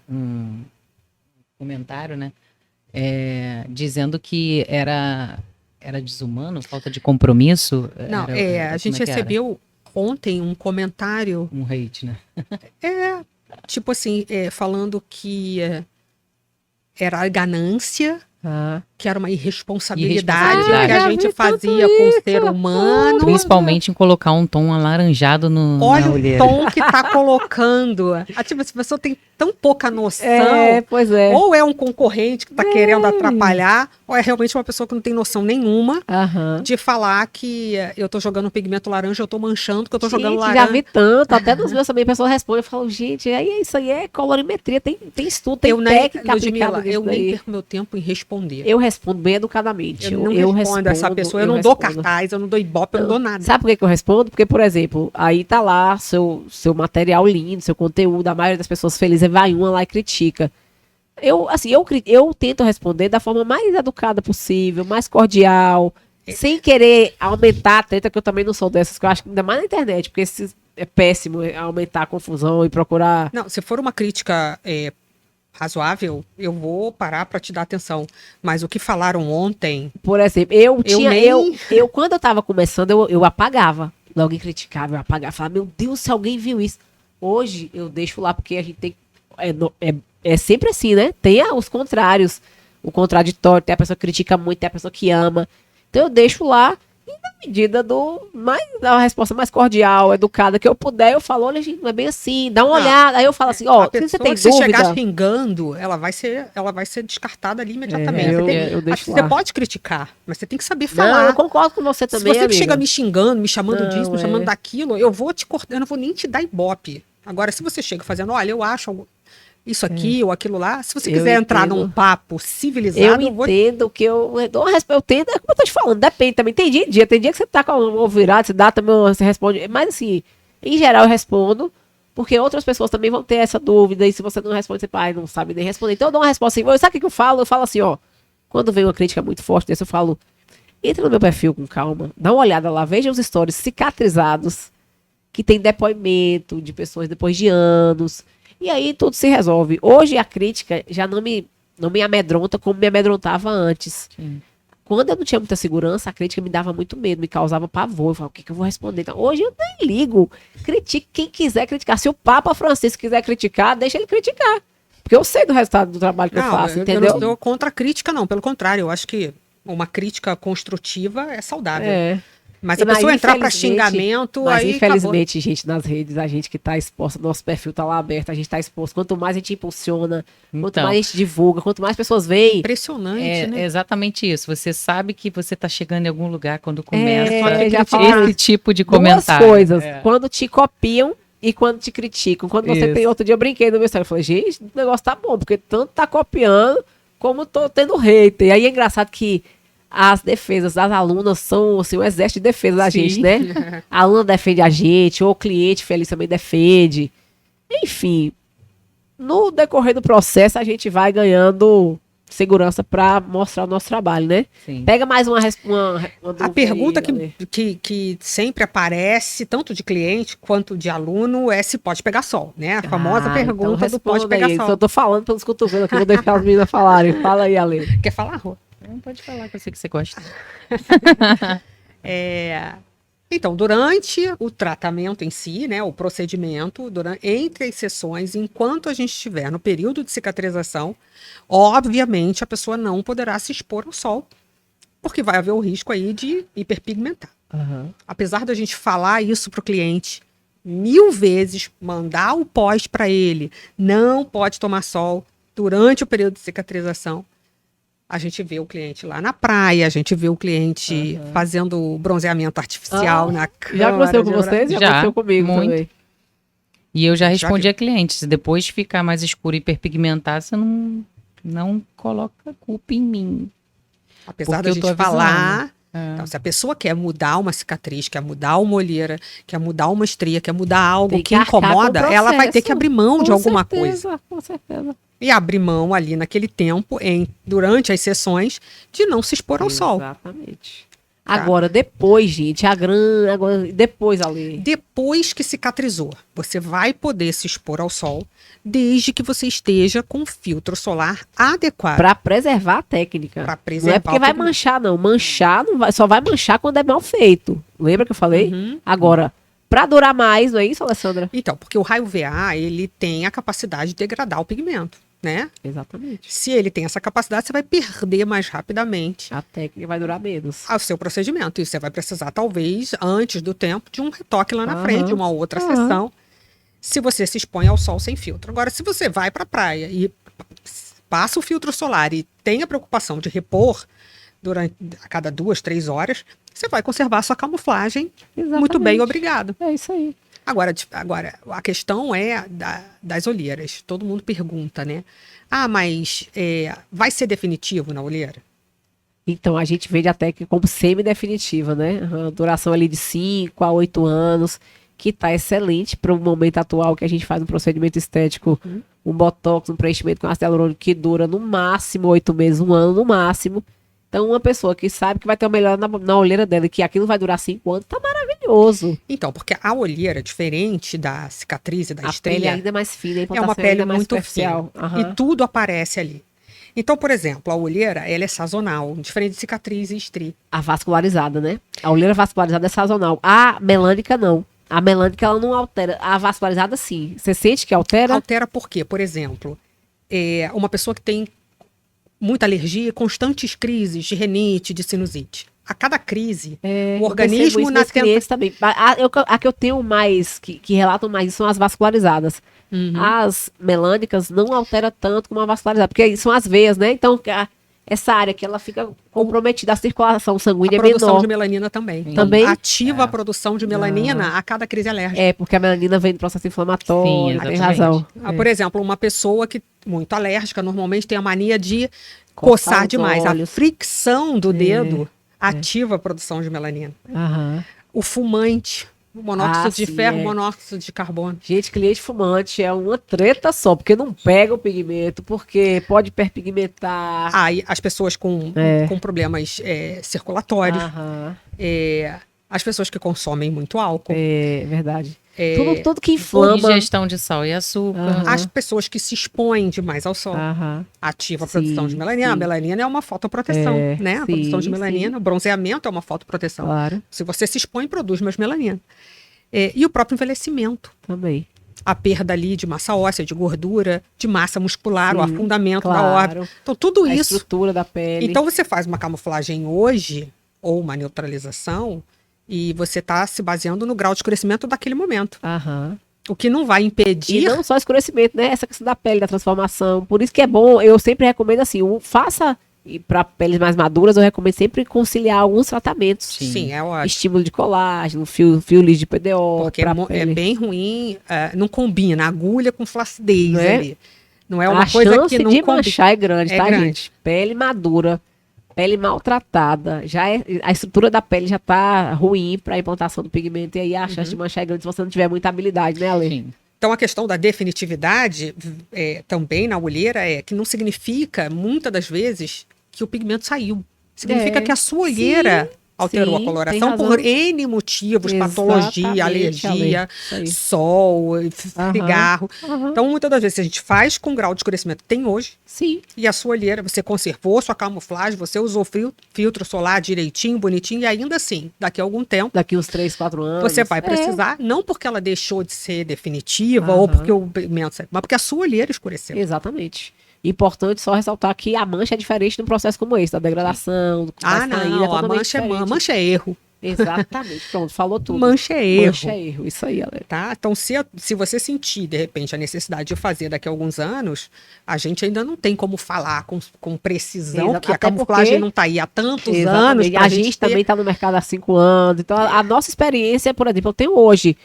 comentário, né? Dizendo que era desumano, falta de compromisso. Não, a gente como é que era? recebeu ontem um comentário, Um hate, né? tipo assim, falando que era ganância, Ah, que era uma irresponsabilidade Irresponsabilidade. que a já gente vi fazia tanto com o isso. ser humano. Principalmente em colocar um tom alaranjado na Olha o olheira. tom que tá colocando. Tipo, se a pessoa tem tão pouca noção, pois é. ou é um concorrente que tá querendo atrapalhar, ou é realmente uma pessoa que não tem noção nenhuma Aham. de falar que eu tô jogando pigmento laranja, eu tô manchando, que eu tô jogando Gente, laranja. já vi tanto, até nos meus também, a pessoa responde, eu falo, gente, aí isso aí é colorimetria, tem estudo, tem técnica aplicada nisso eu nem daí. perco meu tempo em responder. Eu respondo bem educadamente. Eu não eu respondo essa pessoa, eu não dou respondo. cartaz, eu não dou ibope, eu não dou nada. Sabe por que eu respondo? Porque, por exemplo, aí tá lá seu material lindo, seu conteúdo, a maioria das pessoas felizes vai uma lá e critica. Eu tento responder da forma mais educada possível, mais cordial, sem querer aumentar a treta, que eu também não sou dessas, que eu acho que ainda mais na internet, porque é péssimo aumentar a confusão e procurar. Não, se for uma crítica razoável, eu vou parar para te dar atenção. Mas o que falaram ontem, Por exemplo, quando eu tava começando, eu apagava. Alguém criticava, eu apagava. Falava, meu Deus, se alguém viu isso. Hoje eu deixo lá, porque a gente tem. É sempre assim, né? Tem os contrários. O contraditório, tem a pessoa que critica muito, tem a pessoa que ama. Então eu deixo lá, e na medida da resposta mais cordial, educada que eu puder, eu falo, olha, gente, não é bem assim, dá uma olhada. Aí eu falo assim, ó, a se pessoa você tem que se chegar dúvida. xingando, ela vai ser descartada ali imediatamente. eu deixo Você lá. pode criticar, mas você tem que saber Não, falar. eu concordo com você Se também, você amiga. chega me xingando, me chamando Não, disso, me chamando é. daquilo, eu vou te cortar, eu não vou nem te dar ibope. Agora, se você chega fazendo, olha, eu acho isso aqui ou aquilo lá, se você Eu quiser entrar entendo. num papo Eu civilizado, eu vou. entendo que eu dou uma resposta. Eu tento, é como eu tô te falando, depende também. Tem dia e dia. Tem dia que você tá com o ovo virado, você dá também, você responde. Mas assim, em geral eu respondo, porque outras pessoas também vão ter essa dúvida. E se você não responde, você pai não sabe nem responder. Então eu dou uma resposta assim. Sabe o que eu falo? Eu falo assim, ó. Quando vem uma crítica muito forte desse, eu falo: entra no meu perfil com calma, dá uma olhada lá, veja os stories cicatrizados, que tem depoimento de pessoas depois de anos. E aí tudo se resolve. Hoje a crítica já não me amedronta como me amedrontava antes. Sim. Quando eu não tinha muita segurança, a crítica me dava muito medo, me causava pavor. Eu falava, o que eu vou responder? Então, hoje eu nem ligo. Critique quem quiser criticar. Se o Papa Francisco quiser criticar, deixa ele criticar. Porque eu sei do resultado do trabalho que eu faço, eu entendeu? não sou contra a crítica, não. Pelo contrário, eu acho que uma crítica construtiva é saudável. É. Mas E a pessoa entrar para infelizmente- xingamento, Mas aí infelizmente, gente, nas redes, a gente que tá exposta, nosso perfil tá lá aberto, a gente tá exposto. Quanto mais a gente impulsiona, quanto Então. mais a gente divulga, quanto mais pessoas veem. impressionante, É né? exatamente isso. Você sabe que você está chegando em algum lugar quando começa já falaram esse tipo de Duas comentário. coisas, É. quando te copiam e quando te criticam. Quando você Isso. tem outro dia, eu brinquei no meu Instagram, eu falei, gente, o negócio tá bom, porque tanto tá copiando, como tô tendo hater. E aí é engraçado que as defesas das alunas são assim, um exército de defesa da Sim. gente, né? A aluna defende a gente, ou o cliente feliz também defende. Enfim, no decorrer do processo, a gente vai ganhando segurança para mostrar o nosso trabalho, né? Sim. Pega mais uma A dúvida pergunta aí, Ale. que sempre aparece, tanto de cliente quanto de aluno, é se pode pegar sol, né? A famosa pergunta do pode responda pegar aí. sol. Eu tô falando pelos cotovelos aqui, vou deixar as meninas falarem. Fala aí, Ale. Quer falar, Rô? Não pode falar que eu sei que você gosta. Então, durante o tratamento em si, né, o procedimento, entre as sessões, enquanto a gente estiver no período de cicatrização, obviamente a pessoa não poderá se expor ao sol, porque vai haver o risco aí de hiperpigmentar. Apesar da gente falar isso para o cliente 1000 vezes, mandar o pós para ele, não pode tomar sol durante o período de cicatrização, a gente vê o cliente lá na praia, a gente vê o cliente fazendo bronzeamento artificial na Já câmara. aconteceu com vocês? Já Já, aconteceu comigo muito. também. E eu já Já respondi a cliente, se depois ficar mais escuro e hiperpigmentado, você não coloca culpa em mim. Apesar Porque da eu gente tô avisando. falar, É. então, se a pessoa quer mudar uma cicatriz, quer mudar uma olheira, quer mudar uma estria, quer mudar algo Tem que que arcar com o incomoda, ela vai ter que processo. abrir mão de Com alguma certeza, coisa. com certeza. E abrir mão ali naquele tempo, durante as sessões, de não se expor ao sol. Exatamente. Tá. Agora, depois, gente, agora, depois ali. Depois que cicatrizou, você vai poder se expor ao sol, desde que você esteja com filtro solar adequado. Pra preservar a técnica. Pra Não preservar é porque o vai pigmento. manchar, não. Manchar não vai, só vai manchar quando é mal feito. Lembra que eu falei? Uhum. Agora, pra durar mais, não é isso, Alessandra? Então, porque o raio VA, ele tem a capacidade de degradar o pigmento, né? Exatamente. Se ele tem essa capacidade, você vai perder mais rapidamente A técnica vai durar menos. o seu procedimento. E você vai precisar, talvez, antes do tempo, de um retoque lá na Aham. frente, de uma outra Aham. sessão, se você se expõe ao sol sem filtro. Agora, se você vai para a praia e passa o filtro solar e tem a preocupação de repor a cada 2, 3 horas, você vai conservar a sua camuflagem muito bem, Exatamente. obrigado. É isso aí. Agora, a questão é das olheiras. Todo mundo pergunta, né? Ah, mas vai ser definitivo na olheira? Então, a gente vende a técnica como semi-definitiva, né? A duração ali de 5 a 8 anos, que tá excelente para o momento atual que a gente faz um procedimento estético, um botox, um preenchimento com ácido hialurônico que dura no máximo 8 meses, 1 ano no máximo. Então, uma pessoa que sabe que vai ter uma melhora na olheira dela e que aquilo vai durar 5 anos, tá maravilhoso. Então, porque a olheira, diferente da cicatriz e da A pele estria, ainda é mais fina, a é implantação uma pele ainda mais muito superficial. fina. Aham. E tudo aparece ali. Então, por exemplo, a olheira, ela é sazonal, diferente de cicatriz e estria. A vascularizada, né? A olheira vascularizada é sazonal. A melânica, não. A melânica, ela não altera. A vascularizada, sim. Você sente que altera? Altera por quê? Por exemplo, uma pessoa que tem muita alergia, constantes crises de rinite, de sinusite. A cada crise, É, o eu percebo organismo isso na nos clientes também. A que eu tenho mais, que relatam mais, são as vascularizadas. Uhum. As melânicas não altera tanto como a vascularizada, porque são as veias, né? Então, essa área que ela fica comprometida, a circulação A sanguínea é produção menor. de melanina também. Também? Ativa a produção de melanina a cada crise alérgica. É, porque a melanina vem do processo inflamatório, Sim, tem exatamente. razão. Por exemplo, uma pessoa que muito alérgica normalmente tem a mania de Coçar coçar os demais. A olhos. fricção do dedo ativa a produção de melanina. Aham. O fumante, o monóxido de sim, ferro, é. o monóxido de carbono. Gente, cliente fumante é uma treta só, porque não pega o pigmento, porque pode hiperpigmentar. Aí as pessoas com problemas circulatórios, Aham, as pessoas que consomem muito álcool, é verdade. Tudo que Por inflama. ingestão de sal e açúcar. Aham. as pessoas que se expõem demais ao sol. Aham. Ativa a Sim, produção de melanina. A sim. melanina é uma fotoproteção, É, né? A sim, produção de sim. melanina. O bronzeamento é uma fotoproteção. Claro, Se você se expõe, produz mais melanina. E o próprio envelhecimento. também. A perda ali de massa óssea, de gordura, de massa muscular, o Sim, afundamento da claro. órbita. Então, tudo A isso. estrutura da pele. Então, você faz uma camuflagem hoje, ou uma neutralização, e você está se baseando no grau de escurecimento daquele momento. Aham. O que não vai E impedir. não só escurecimento, né? Essa questão da pele, da transformação. Por isso que é bom, eu sempre recomendo assim, faça, e para peles mais maduras, eu recomendo sempre conciliar alguns tratamentos. Sim, é ótimo. Estímulo de colágeno, fio liso de PDO, Porque pra é pele. bem ruim, não combina agulha com flacidez Não é? ali. Não é uma A coisa chance que não de combina. manchar é grande, É tá, grande. gente? Pele madura, pele maltratada, a estrutura da pele já tá ruim para a implantação do pigmento, e aí a chance de manchar é grande se você não tiver muita habilidade, né, Ale? Sim. Então, a questão da definitividade também na olheira é que não significa, muitas das vezes, que o pigmento saiu. Significa que a sua olheira alterou sim, a coloração tem por razão. N motivos, Exatamente, patologia, alergia, Ale, isso aí. sol, cigarro. Aham. Então, muitas das vezes, a gente faz com grau de escurecimento que tem hoje, Sim, e a sua olheira, você conservou sua camuflagem, você usou filtro solar direitinho, bonitinho, e ainda assim, daqui a algum tempo, daqui uns 3, 4 anos. você vai precisar, não porque ela deixou de ser definitiva ou porque o pigmento saiu, mas porque a sua olheira escureceu. Exatamente. Importante só ressaltar que a mancha é diferente num processo como esse, da degradação, do que vai sair, é A totalmente mancha diferente. mancha é erro. Exatamente, pronto, falou tudo. Mancha é erro. Mancha é erro, isso aí, Ale. Tá? Então, se você sentir, de repente, a necessidade de fazer daqui a alguns anos, a gente ainda não tem como falar com precisão, Exato, que a até camuflagem porque- não está aí há tantos anos. Exatamente. pra A gente ter- também está no mercado há 5 anos. Então, a nossa experiência, por exemplo, eu tenho hoje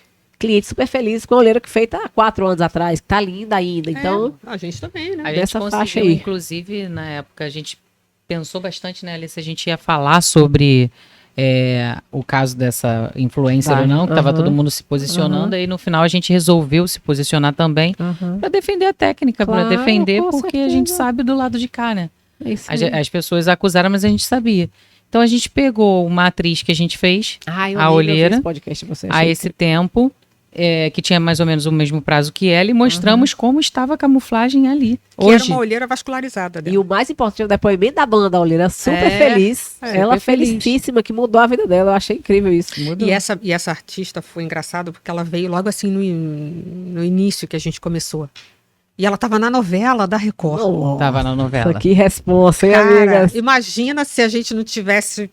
cliente super feliz com a olheira que feita há 4 anos atrás, que tá linda ainda. Então, A gente também, né? A Dessa gente faixa conseguiu, aí. inclusive, na época, a gente pensou bastante, né, Alice, a gente ia falar sobre o caso dessa influencer Vai, ou não, que tava aham, todo mundo se posicionando, aí no final a gente resolveu se posicionar também para defender a técnica, para Claro, defender, com porque a gente certeza. sabe do lado de cá, né? é isso aí. As pessoas acusaram, mas a gente sabia. Então a gente pegou uma atriz que a gente fez Ai, a olheira, esse podcast de você. a esse tempo, que tinha mais ou menos o mesmo prazo que ela, e mostramos como estava a camuflagem ali. Que era Hoje, uma olheira vascularizada dela. E o mais importante é o depoimento da dona da olheira, super É, feliz. Ela super feliz. felicíssima, que mudou a vida dela. Eu achei incrível isso. mudou. E essa artista foi engraçado porque ela veio logo assim no início que a gente começou. E ela estava na novela da Record. Tava na novela. Que responsa, hein, Cara, amigas? imagina se a gente não tivesse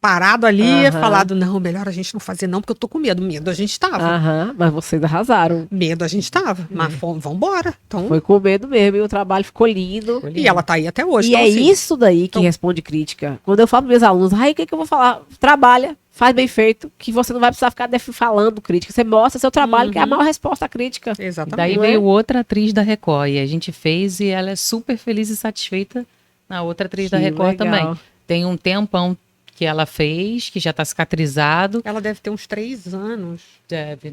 parado ali e Aham. falado, não, melhor a gente não fazer não, porque eu tô com medo. Medo a gente tava. Aham, mas vocês arrasaram. Medo a gente tava. Mas vambora. Então, Foi com medo mesmo e o trabalho ficou lindo. e ela tá aí até hoje. E então, é assim, isso daí que então- responde crítica. Quando eu falo para meus alunos, ai, o que eu vou falar? Trabalha, faz bem feito, que você não vai precisar ficar falando crítica. Você mostra seu trabalho, que é a maior resposta à crítica. E Exatamente. daí Não é? veio outra atriz da Record. E a gente fez e ela é super feliz e satisfeita na outra atriz da Que Record legal. também. Tem um tempão que ela fez, que já tá cicatrizado. Ela deve ter uns 3 anos Deve.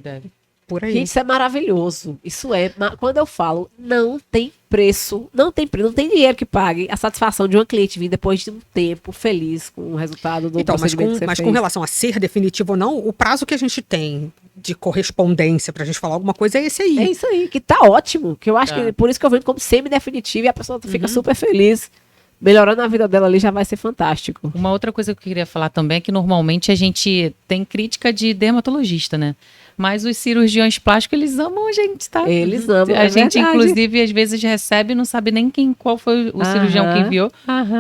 por aí. Gente, isso é maravilhoso. Isso é. Quando eu falo, não tem preço, não tem dinheiro que pague a satisfação de uma cliente vir depois de um tempo feliz com o resultado do Então, procedimento que você mas fez. com relação a ser definitivo ou não, o prazo que a gente tem de correspondência pra gente falar alguma coisa é esse aí. É isso aí, que tá ótimo. Que eu acho Tá. que por isso que eu vendo como semi-definitivo e a pessoa fica super feliz. Melhorando a vida dela ali já vai ser fantástico. Uma outra coisa que eu queria falar também é que normalmente a gente tem crítica de dermatologista, né? Mas os cirurgiões plásticos, eles amam a gente, tá? Eles amam, A é gente, verdade. inclusive, às vezes recebe e não sabe nem qual foi o cirurgião que Aham. enviou.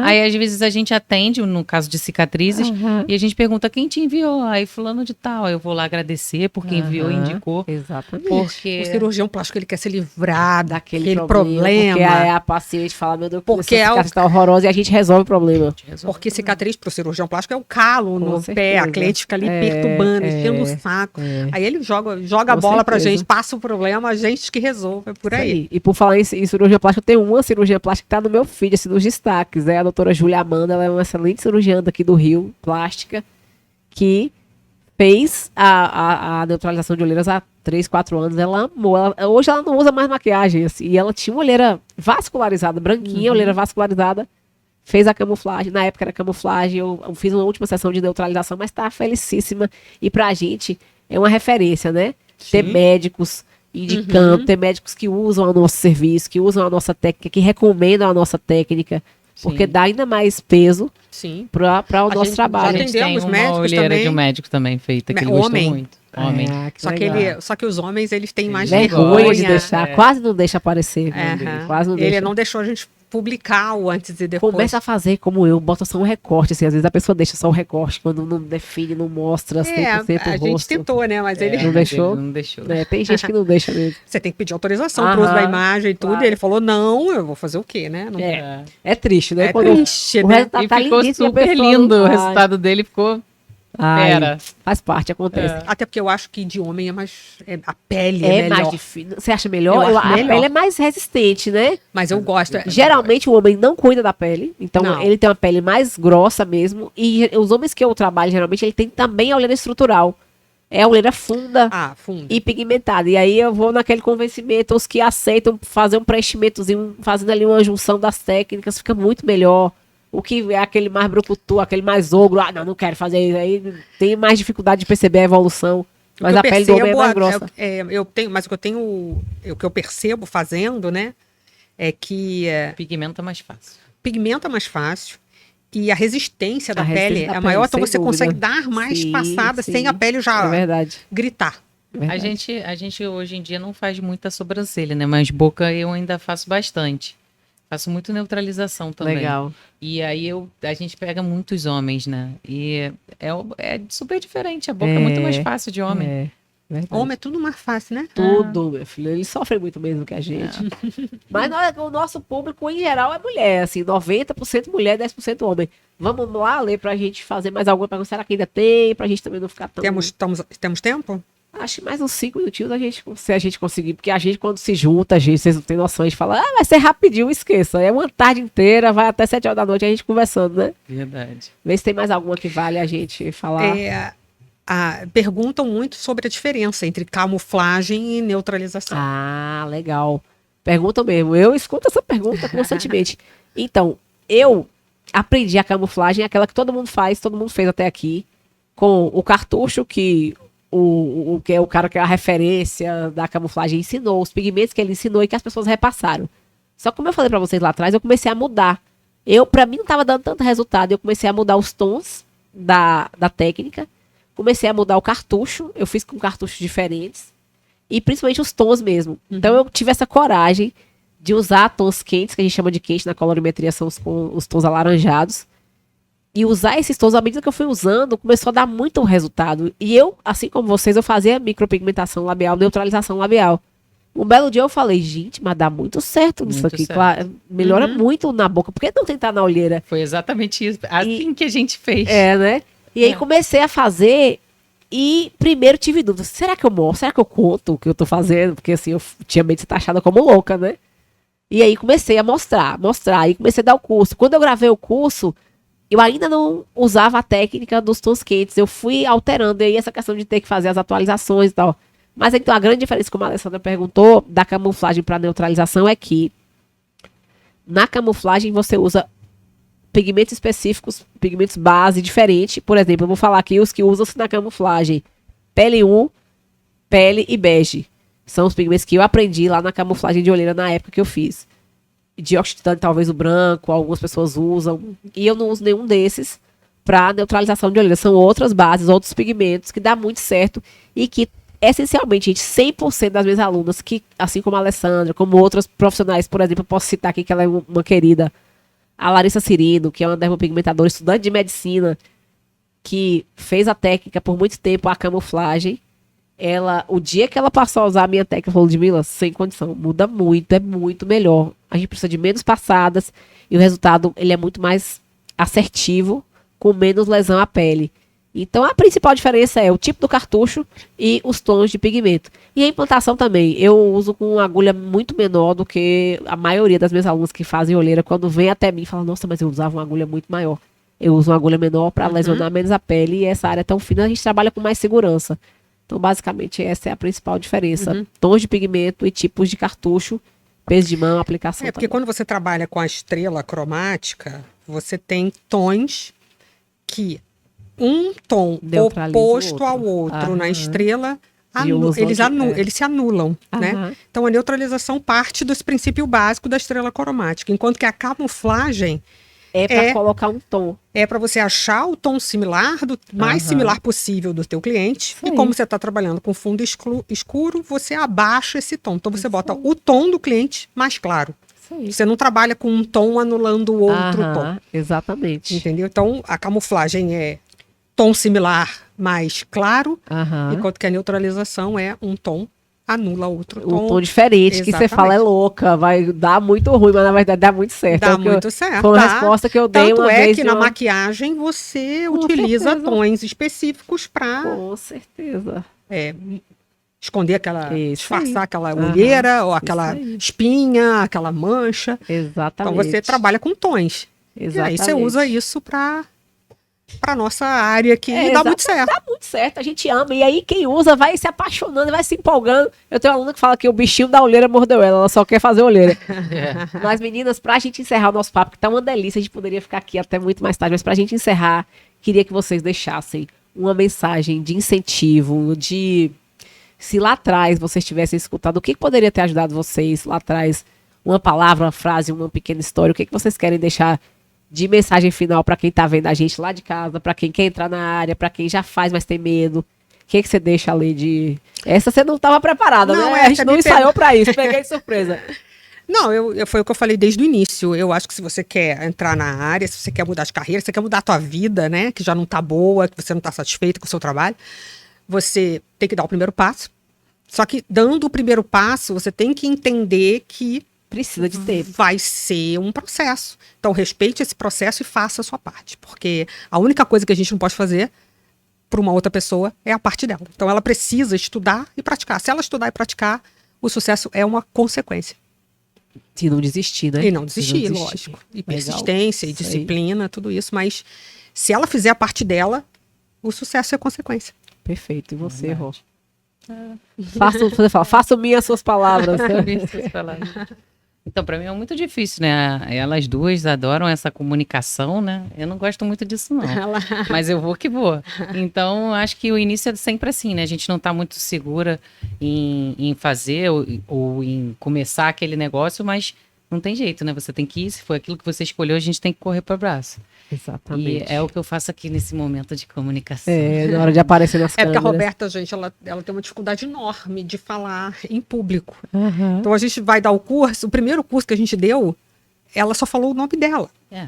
Aí, às vezes, a gente atende, no caso de cicatrizes, e a gente pergunta quem te enviou. Aí, fulano de tal. Eu vou lá agradecer porque enviou e Aham. indicou. Exatamente. Porque O cirurgião plástico, ele quer se livrar Daquele daquele problema. Porque problema. a paciente fala, meu Deus, Porque essa é o- cicatriz tá horrorosa e a gente resolve o problema. Porque cicatriz pro cirurgião plástico é o calo Com no certeza. pé. A cliente fica ali É, perturbando, é, enchendo o saco. é. Aí ele joga a Com bola pra certeza. gente, passa o problema, a gente que resolve. É por Isso aí. aí. E por falar em cirurgia plástica, eu tenho uma cirurgia plástica que tá no meu feed, assim, nos destaques. É a doutora Júlia Amanda, ela é uma excelente cirurgiã daqui do Rio, plástica, que fez a neutralização de olheiras há 3, 4 anos. Ela amou. Hoje ela não usa mais maquiagem, assim, e ela tinha uma olheira vascularizada, branquinha, olheira vascularizada. Fez a camuflagem, na época era camuflagem, eu fiz uma última sessão de neutralização, mas tá felicíssima. E pra gente é uma referência, né? Ter Sim. médicos indicando, ter médicos que usam o nosso serviço, que usam a nossa técnica, que recomendam a nossa técnica, porque Sim. dá ainda mais peso Sim. para o A nosso gente a trabalho. já gente tem atendemos uma médicos olheira também. de um médico também feita, que ele Homem. gostou muito. Homem. Ah, que Só legal. só que os homens, eles têm mais Vergonha de vergonha. deixar, quase não deixa aparecer. Aham. Quase não Ele deixa. não deixou a gente publicar o antes e depois. Começa a fazer como eu, bota só um recorte, assim, às vezes a pessoa deixa só um recorte, quando não define, não mostra 100% a o gente rosto. tentou, né? Mas ele, Não deixou? Ele não deixou. É, tem gente que não deixa mesmo. você tem que pedir autorização pro uso da Aham, imagem e tudo. claro. E ele falou, não, eu vou fazer o quê, né? Não- É triste, né? É Quando triste, o né? resultado E tá ficou lindíssimo, a super pessoa lindo. não O faz. resultado dele ficou Ai, fera. faz parte, acontece. Até porque eu acho que de homem é mais... a pele É, é melhor. mais difícil. Você acha melhor? Eu acho A melhor. pele é mais resistente, né? Mas eu gosto. Geralmente o homem não cuida da pele, então Não. ele tem uma pele mais grossa mesmo. E os homens que eu trabalho, geralmente, ele tem também a olheira estrutural. É a olheira funda Ah, fundo. e pigmentada. E aí eu vou naquele convencimento, os que aceitam fazer um preenchimentozinho, fazendo ali uma junção das técnicas, fica muito melhor. O que é aquele mais brucutu, aquele mais ogro, não quero fazer isso. Aí tem mais dificuldade de perceber a evolução. Mas O a que eu pele do homem é percebo, mais grossa. eu tenho, mas o que eu tenho, o que eu percebo fazendo, né, é que pigmenta mais fácil. pigmenta mais fácil e a resistência da A pele resistência da é pele, maior, então sem você dúvida. consegue dar mais Sim, passada sim. sem a pele É já verdade. gritar. A gente hoje em dia não faz muita sobrancelha, né? Mas boca eu ainda faço bastante. Faço muito neutralização também. Legal. E aí a gente pega muitos homens, né? E é super diferente. A boca é muito mais fácil de homem. É, verdade. Homem é tudo mais fácil, né? Tudo, meu filho. Eles sofrem muito mesmo que a gente. Mas o nosso público, em geral, é mulher. Assim, 90% mulher, 10% homem. Vamos lá ler pra gente fazer mais alguma pergunta. Será que ainda tem? Pra gente também não ficar tão... Temos tempo? Acho acho que mais uns 5 minutinhos se a gente conseguir, porque a gente quando se junta, vocês não têm noção, a gente fala, vai ser rapidinho, esqueça. É uma tarde inteira, vai até 7 horas da noite a gente conversando, né? Verdade. Vê se tem mais alguma que vale a gente falar. Perguntam muito sobre a diferença entre camuflagem e neutralização. Ah, legal. Pergunta mesmo. Eu escuto essa pergunta constantemente. Então, eu aprendi a camuflagem, aquela que todo mundo faz, todo mundo fez até aqui, com o cartucho que que é o cara que é a referência da camuflagem ensinou, os pigmentos que ele ensinou e que as pessoas repassaram. Só que como eu falei pra vocês lá atrás, eu comecei a mudar. Pra mim não tava dando tanto resultado, eu comecei a mudar os tons da técnica, comecei a mudar o cartucho, eu fiz com cartuchos diferentes, e principalmente os tons mesmo. Então eu tive essa coragem de usar tons quentes, que a gente chama de quente na colorimetria, são os tons alaranjados, e usar esses tons, à medida que eu fui usando, começou a dar muito resultado. E eu, assim como vocês, eu fazia micropigmentação labial, neutralização labial. Um belo dia eu falei, gente, mas dá muito certo nisso Muito aqui. certo. Claro, melhora muito na boca. Por que não tentar na olheira? Foi exatamente isso. Assim que a gente fez. Né? E aí comecei a fazer e primeiro tive dúvidas. Será que eu mostro? Será que eu conto o que eu tô fazendo? Porque assim, eu tinha medo de ser taxada como louca, né? E aí comecei a mostrar. Aí comecei a dar o curso. Quando eu gravei o curso, eu ainda não usava a técnica dos tons quentes. Eu fui alterando. E aí essa questão de ter que fazer as atualizações e tal. Mas então a grande diferença, como a Alessandra perguntou, da camuflagem para neutralização é que na camuflagem você usa pigmentos específicos, pigmentos base diferente. Por exemplo, eu vou falar aqui os que usam-se na camuflagem. Pele 1, pele e bege. São os pigmentos que eu aprendi lá na camuflagem de olheira na época que eu fiz. Dióxido de titânio, talvez o branco, algumas pessoas usam. E eu não uso nenhum desses para neutralização de olheira. São outras bases, outros pigmentos que dá muito certo e que, essencialmente, gente, 100% das minhas alunas, que, assim como a Alessandra, como outras profissionais, por exemplo, eu posso citar aqui que ela é uma querida, a Larissa Cirino, que é uma dermopigmentadora, estudante de medicina, que fez a técnica por muito tempo, a camuflagem. O dia que ela passou a usar a minha técnica, falou, Ludmila, sem condição, muda muito, é muito melhor. A gente precisa de menos passadas e o resultado ele é muito mais assertivo, com menos lesão à pele. Então a principal diferença é o tipo do cartucho e os tons de pigmento. E a implantação também, eu uso com uma agulha muito menor do que a maioria das minhas alunas que fazem olheira, quando vem até mim e fala, nossa, mas eu usava uma agulha muito maior. Eu uso uma agulha menor para lesionar menos a pele e essa área tão fina a gente trabalha com mais segurança. Então, basicamente, essa é a principal diferença. Tons de pigmento e tipos de cartucho, peso de mão, aplicação. Porque quando você trabalha com a estrela cromática, você tem tons que um tom Neutraliza oposto o ao outro na estrela, eles se anulam, né? Então, a neutralização parte desse princípio básico da estrela cromática, enquanto que a camuflagem é para colocar um tom. É para você achar o tom similar, mais similar possível do teu cliente. Isso e aí. como você está trabalhando com fundo escuro, você abaixa esse tom. Então você bota o tom do cliente mais claro. Isso aí. Você não trabalha com um tom anulando o outro tom. Exatamente. Entendeu? Então a camuflagem é tom similar mais claro, enquanto que a neutralização é um tom anula outro tom. Um tom diferente, que você fala é louca, vai dar muito ruim, mas na verdade dá muito certo. Dá muito certo. Foi uma resposta que eu dei Tanto uma é vez. que na maquiagem você utiliza tons específicos para Com certeza. esconder aquela, Isso disfarçar aí. aquela olheira ou aquela Isso aí. espinha, aquela mancha. Exatamente. Então você trabalha com tons. Exatamente. E aí você usa isso para nossa área aqui e dá muito certo. Dá muito certo, a gente ama. E aí quem usa vai se apaixonando, vai se empolgando. Eu tenho uma aluna que fala que o bichinho da olheira mordeu ela só quer fazer olheira. Mas meninas, pra gente encerrar o nosso papo, que tá uma delícia, a gente poderia ficar aqui até muito mais tarde, mas pra gente encerrar, queria que vocês deixassem uma mensagem de incentivo, se lá atrás vocês tivessem escutado, o que poderia ter ajudado vocês lá atrás? Uma palavra, uma frase, uma pequena história, o que vocês querem deixar de mensagem final para quem tá vendo a gente lá de casa, para quem quer entrar na área, para quem já faz, mas tem medo? O que você deixa ali de... Essa você não estava preparada, não, né? A gente não ensaiou para isso, peguei de surpresa. Não, foi o que eu falei desde o início. Eu acho que se você quer entrar na área, se você quer mudar de carreira, se você quer mudar a tua vida, né? Que já não tá boa, que você não tá satisfeito com o seu trabalho, você tem que dar o primeiro passo. Só que dando o primeiro passo, você tem que entender que precisa de tempo. Vai ser um processo. Então, respeite esse processo e faça a sua parte. Porque a única coisa que a gente não pode fazer para uma outra pessoa é a parte dela. Então ela precisa estudar e praticar. Se ela estudar e praticar, o sucesso é uma consequência. Se não desistir, né? E não desistir, Se não lógico. E Legal. persistência, e Isso aí. disciplina, tudo isso. Mas se ela fizer a parte dela, o sucesso é consequência. Perfeito. E você, Rô? Verdade. Faça minhas suas palavras. Então, para mim é muito difícil, né? Elas duas adoram essa comunicação, né? Eu não gosto muito disso, não. Ela... Mas eu vou que vou. Então, acho que o início é sempre assim, né? A gente não tá muito segura em fazer ou em começar aquele negócio, mas não tem jeito, né? Você tem que ir, se foi aquilo que você escolheu, a gente tem que correr para o braço. Exatamente. E é o que eu faço aqui nesse momento de comunicação. Na hora de aparecer nas É porque a câmeras. Roberta, gente, ela tem uma dificuldade enorme de falar em público. Aham. Então a gente vai dar o curso, o primeiro curso que a gente deu, ela só falou o nome dela. É.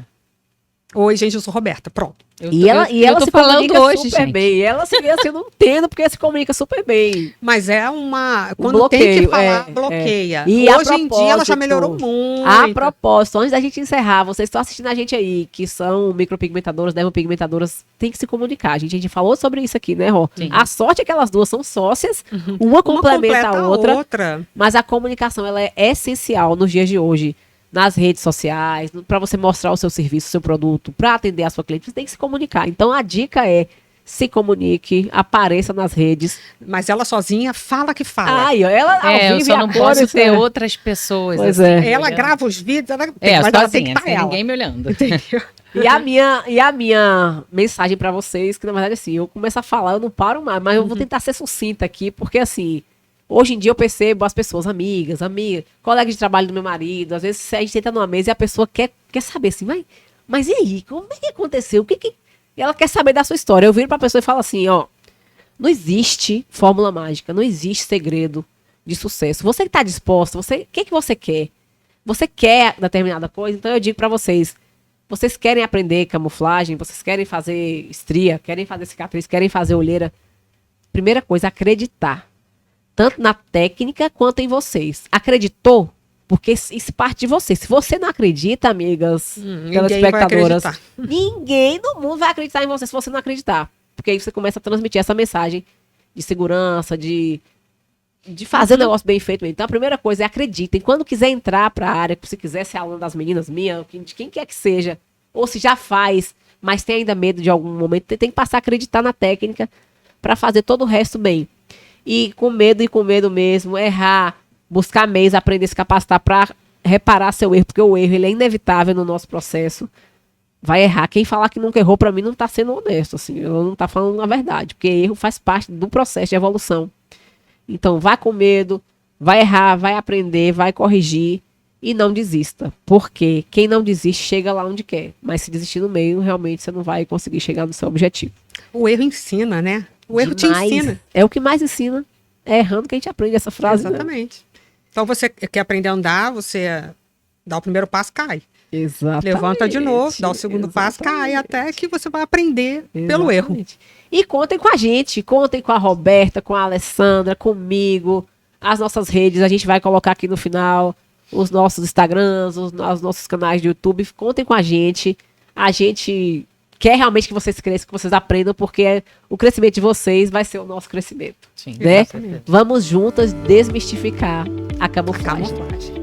Oi, gente, eu sou Roberta, pronto. E ela tô se falando comunica hoje, super gente. bem. E ela se vê assim, eu não entendo porque se comunica super bem. Mas é uma... Quando bloqueio, tem que falar, é, bloqueia. E a Hoje em dia ela já propósito- melhorou muito. A propósito, antes da gente encerrar, vocês estão assistindo a gente aí, que são micropigmentadoras, dermopigmentadoras, tem que se comunicar. A gente falou sobre isso aqui, né, Rô? Sim. A sorte é que elas duas são sócias, uma complementa a outra, mas a comunicação ela é essencial nos dias de hoje. Nas redes sociais, para você mostrar o seu serviço, o seu produto, para atender a sua cliente, você tem que se comunicar. Então a dica é: se comunique, apareça nas redes. Mas ela sozinha fala que fala. Ai, ó, ela ao É, eu vivo só e a não cores, posso ter né? outras pessoas. Pois assim, é. Ela olhando. grava os vídeos, ela, É, mas ela tem que sozinha, estar sem ela. ninguém me olhando. Entendeu? E a minha mensagem pra vocês, que na verdade assim, eu começo a falar, eu não paro mais, mas eu vou tentar ser sucinta aqui, porque assim, hoje em dia eu percebo as pessoas, amigas, colegas de trabalho do meu marido, às vezes a gente senta numa mesa e a pessoa quer saber assim, mas e aí, como é que aconteceu? E ela quer saber da sua história. Eu viro pra pessoa e falo assim, ó, não existe fórmula mágica, não existe segredo de sucesso. Você que tá disposta, o que você quer? Você quer determinada coisa? Então eu digo pra vocês querem aprender camuflagem, vocês querem fazer estria, querem fazer cicatriz, querem fazer olheira. Primeira coisa, acreditar. Tanto na técnica quanto em vocês. Acreditou? Porque isso parte de você. Se você não acredita, amigas, Ninguém vai telespectadoras, acreditar. ninguém no mundo vai acreditar em você se você não acreditar. Porque aí você começa a transmitir essa mensagem de segurança, de fazer o negócio bem feito mesmo. Então a primeira coisa é acreditem. Quando quiser entrar para a área, se quiser ser aluno das meninas minhas, de quem quer que seja, ou se já faz, mas tem ainda medo de algum momento, tem que passar a acreditar na técnica para fazer todo o resto bem. E com medo mesmo, errar, buscar meios, aprender a se capacitar para reparar seu erro, porque o erro ele é inevitável no nosso processo. Vai errar. Quem falar que nunca errou, para mim, não está sendo honesto, assim, não está falando a verdade, porque erro faz parte do processo de evolução. Então, vá com medo, vai errar, vai aprender, vai corrigir e não desista, porque quem não desiste chega lá onde quer, mas se desistir no meio, realmente você não vai conseguir chegar no seu objetivo. O erro ensina, né? O erro Demais. te ensina. É o que mais ensina. É errando que a gente aprende essa frase. Né? Exatamente. Então você quer aprender a andar, você dá o primeiro passo, cai. Exatamente. Levanta de novo, dá o segundo passo, cai, até que você vai aprender pelo erro. Exatamente. E contem com a gente, contem com a Roberta, com a Alessandra, comigo, as nossas redes, a gente vai colocar aqui no final os nossos Instagrams, os nossos canais de YouTube, contem com a gente quer realmente que vocês cresçam, que vocês aprendam, porque o crescimento de vocês vai ser o nosso crescimento. Sim, Né? com certeza. Vamos juntas desmistificar a camuflagem. Camuflagem.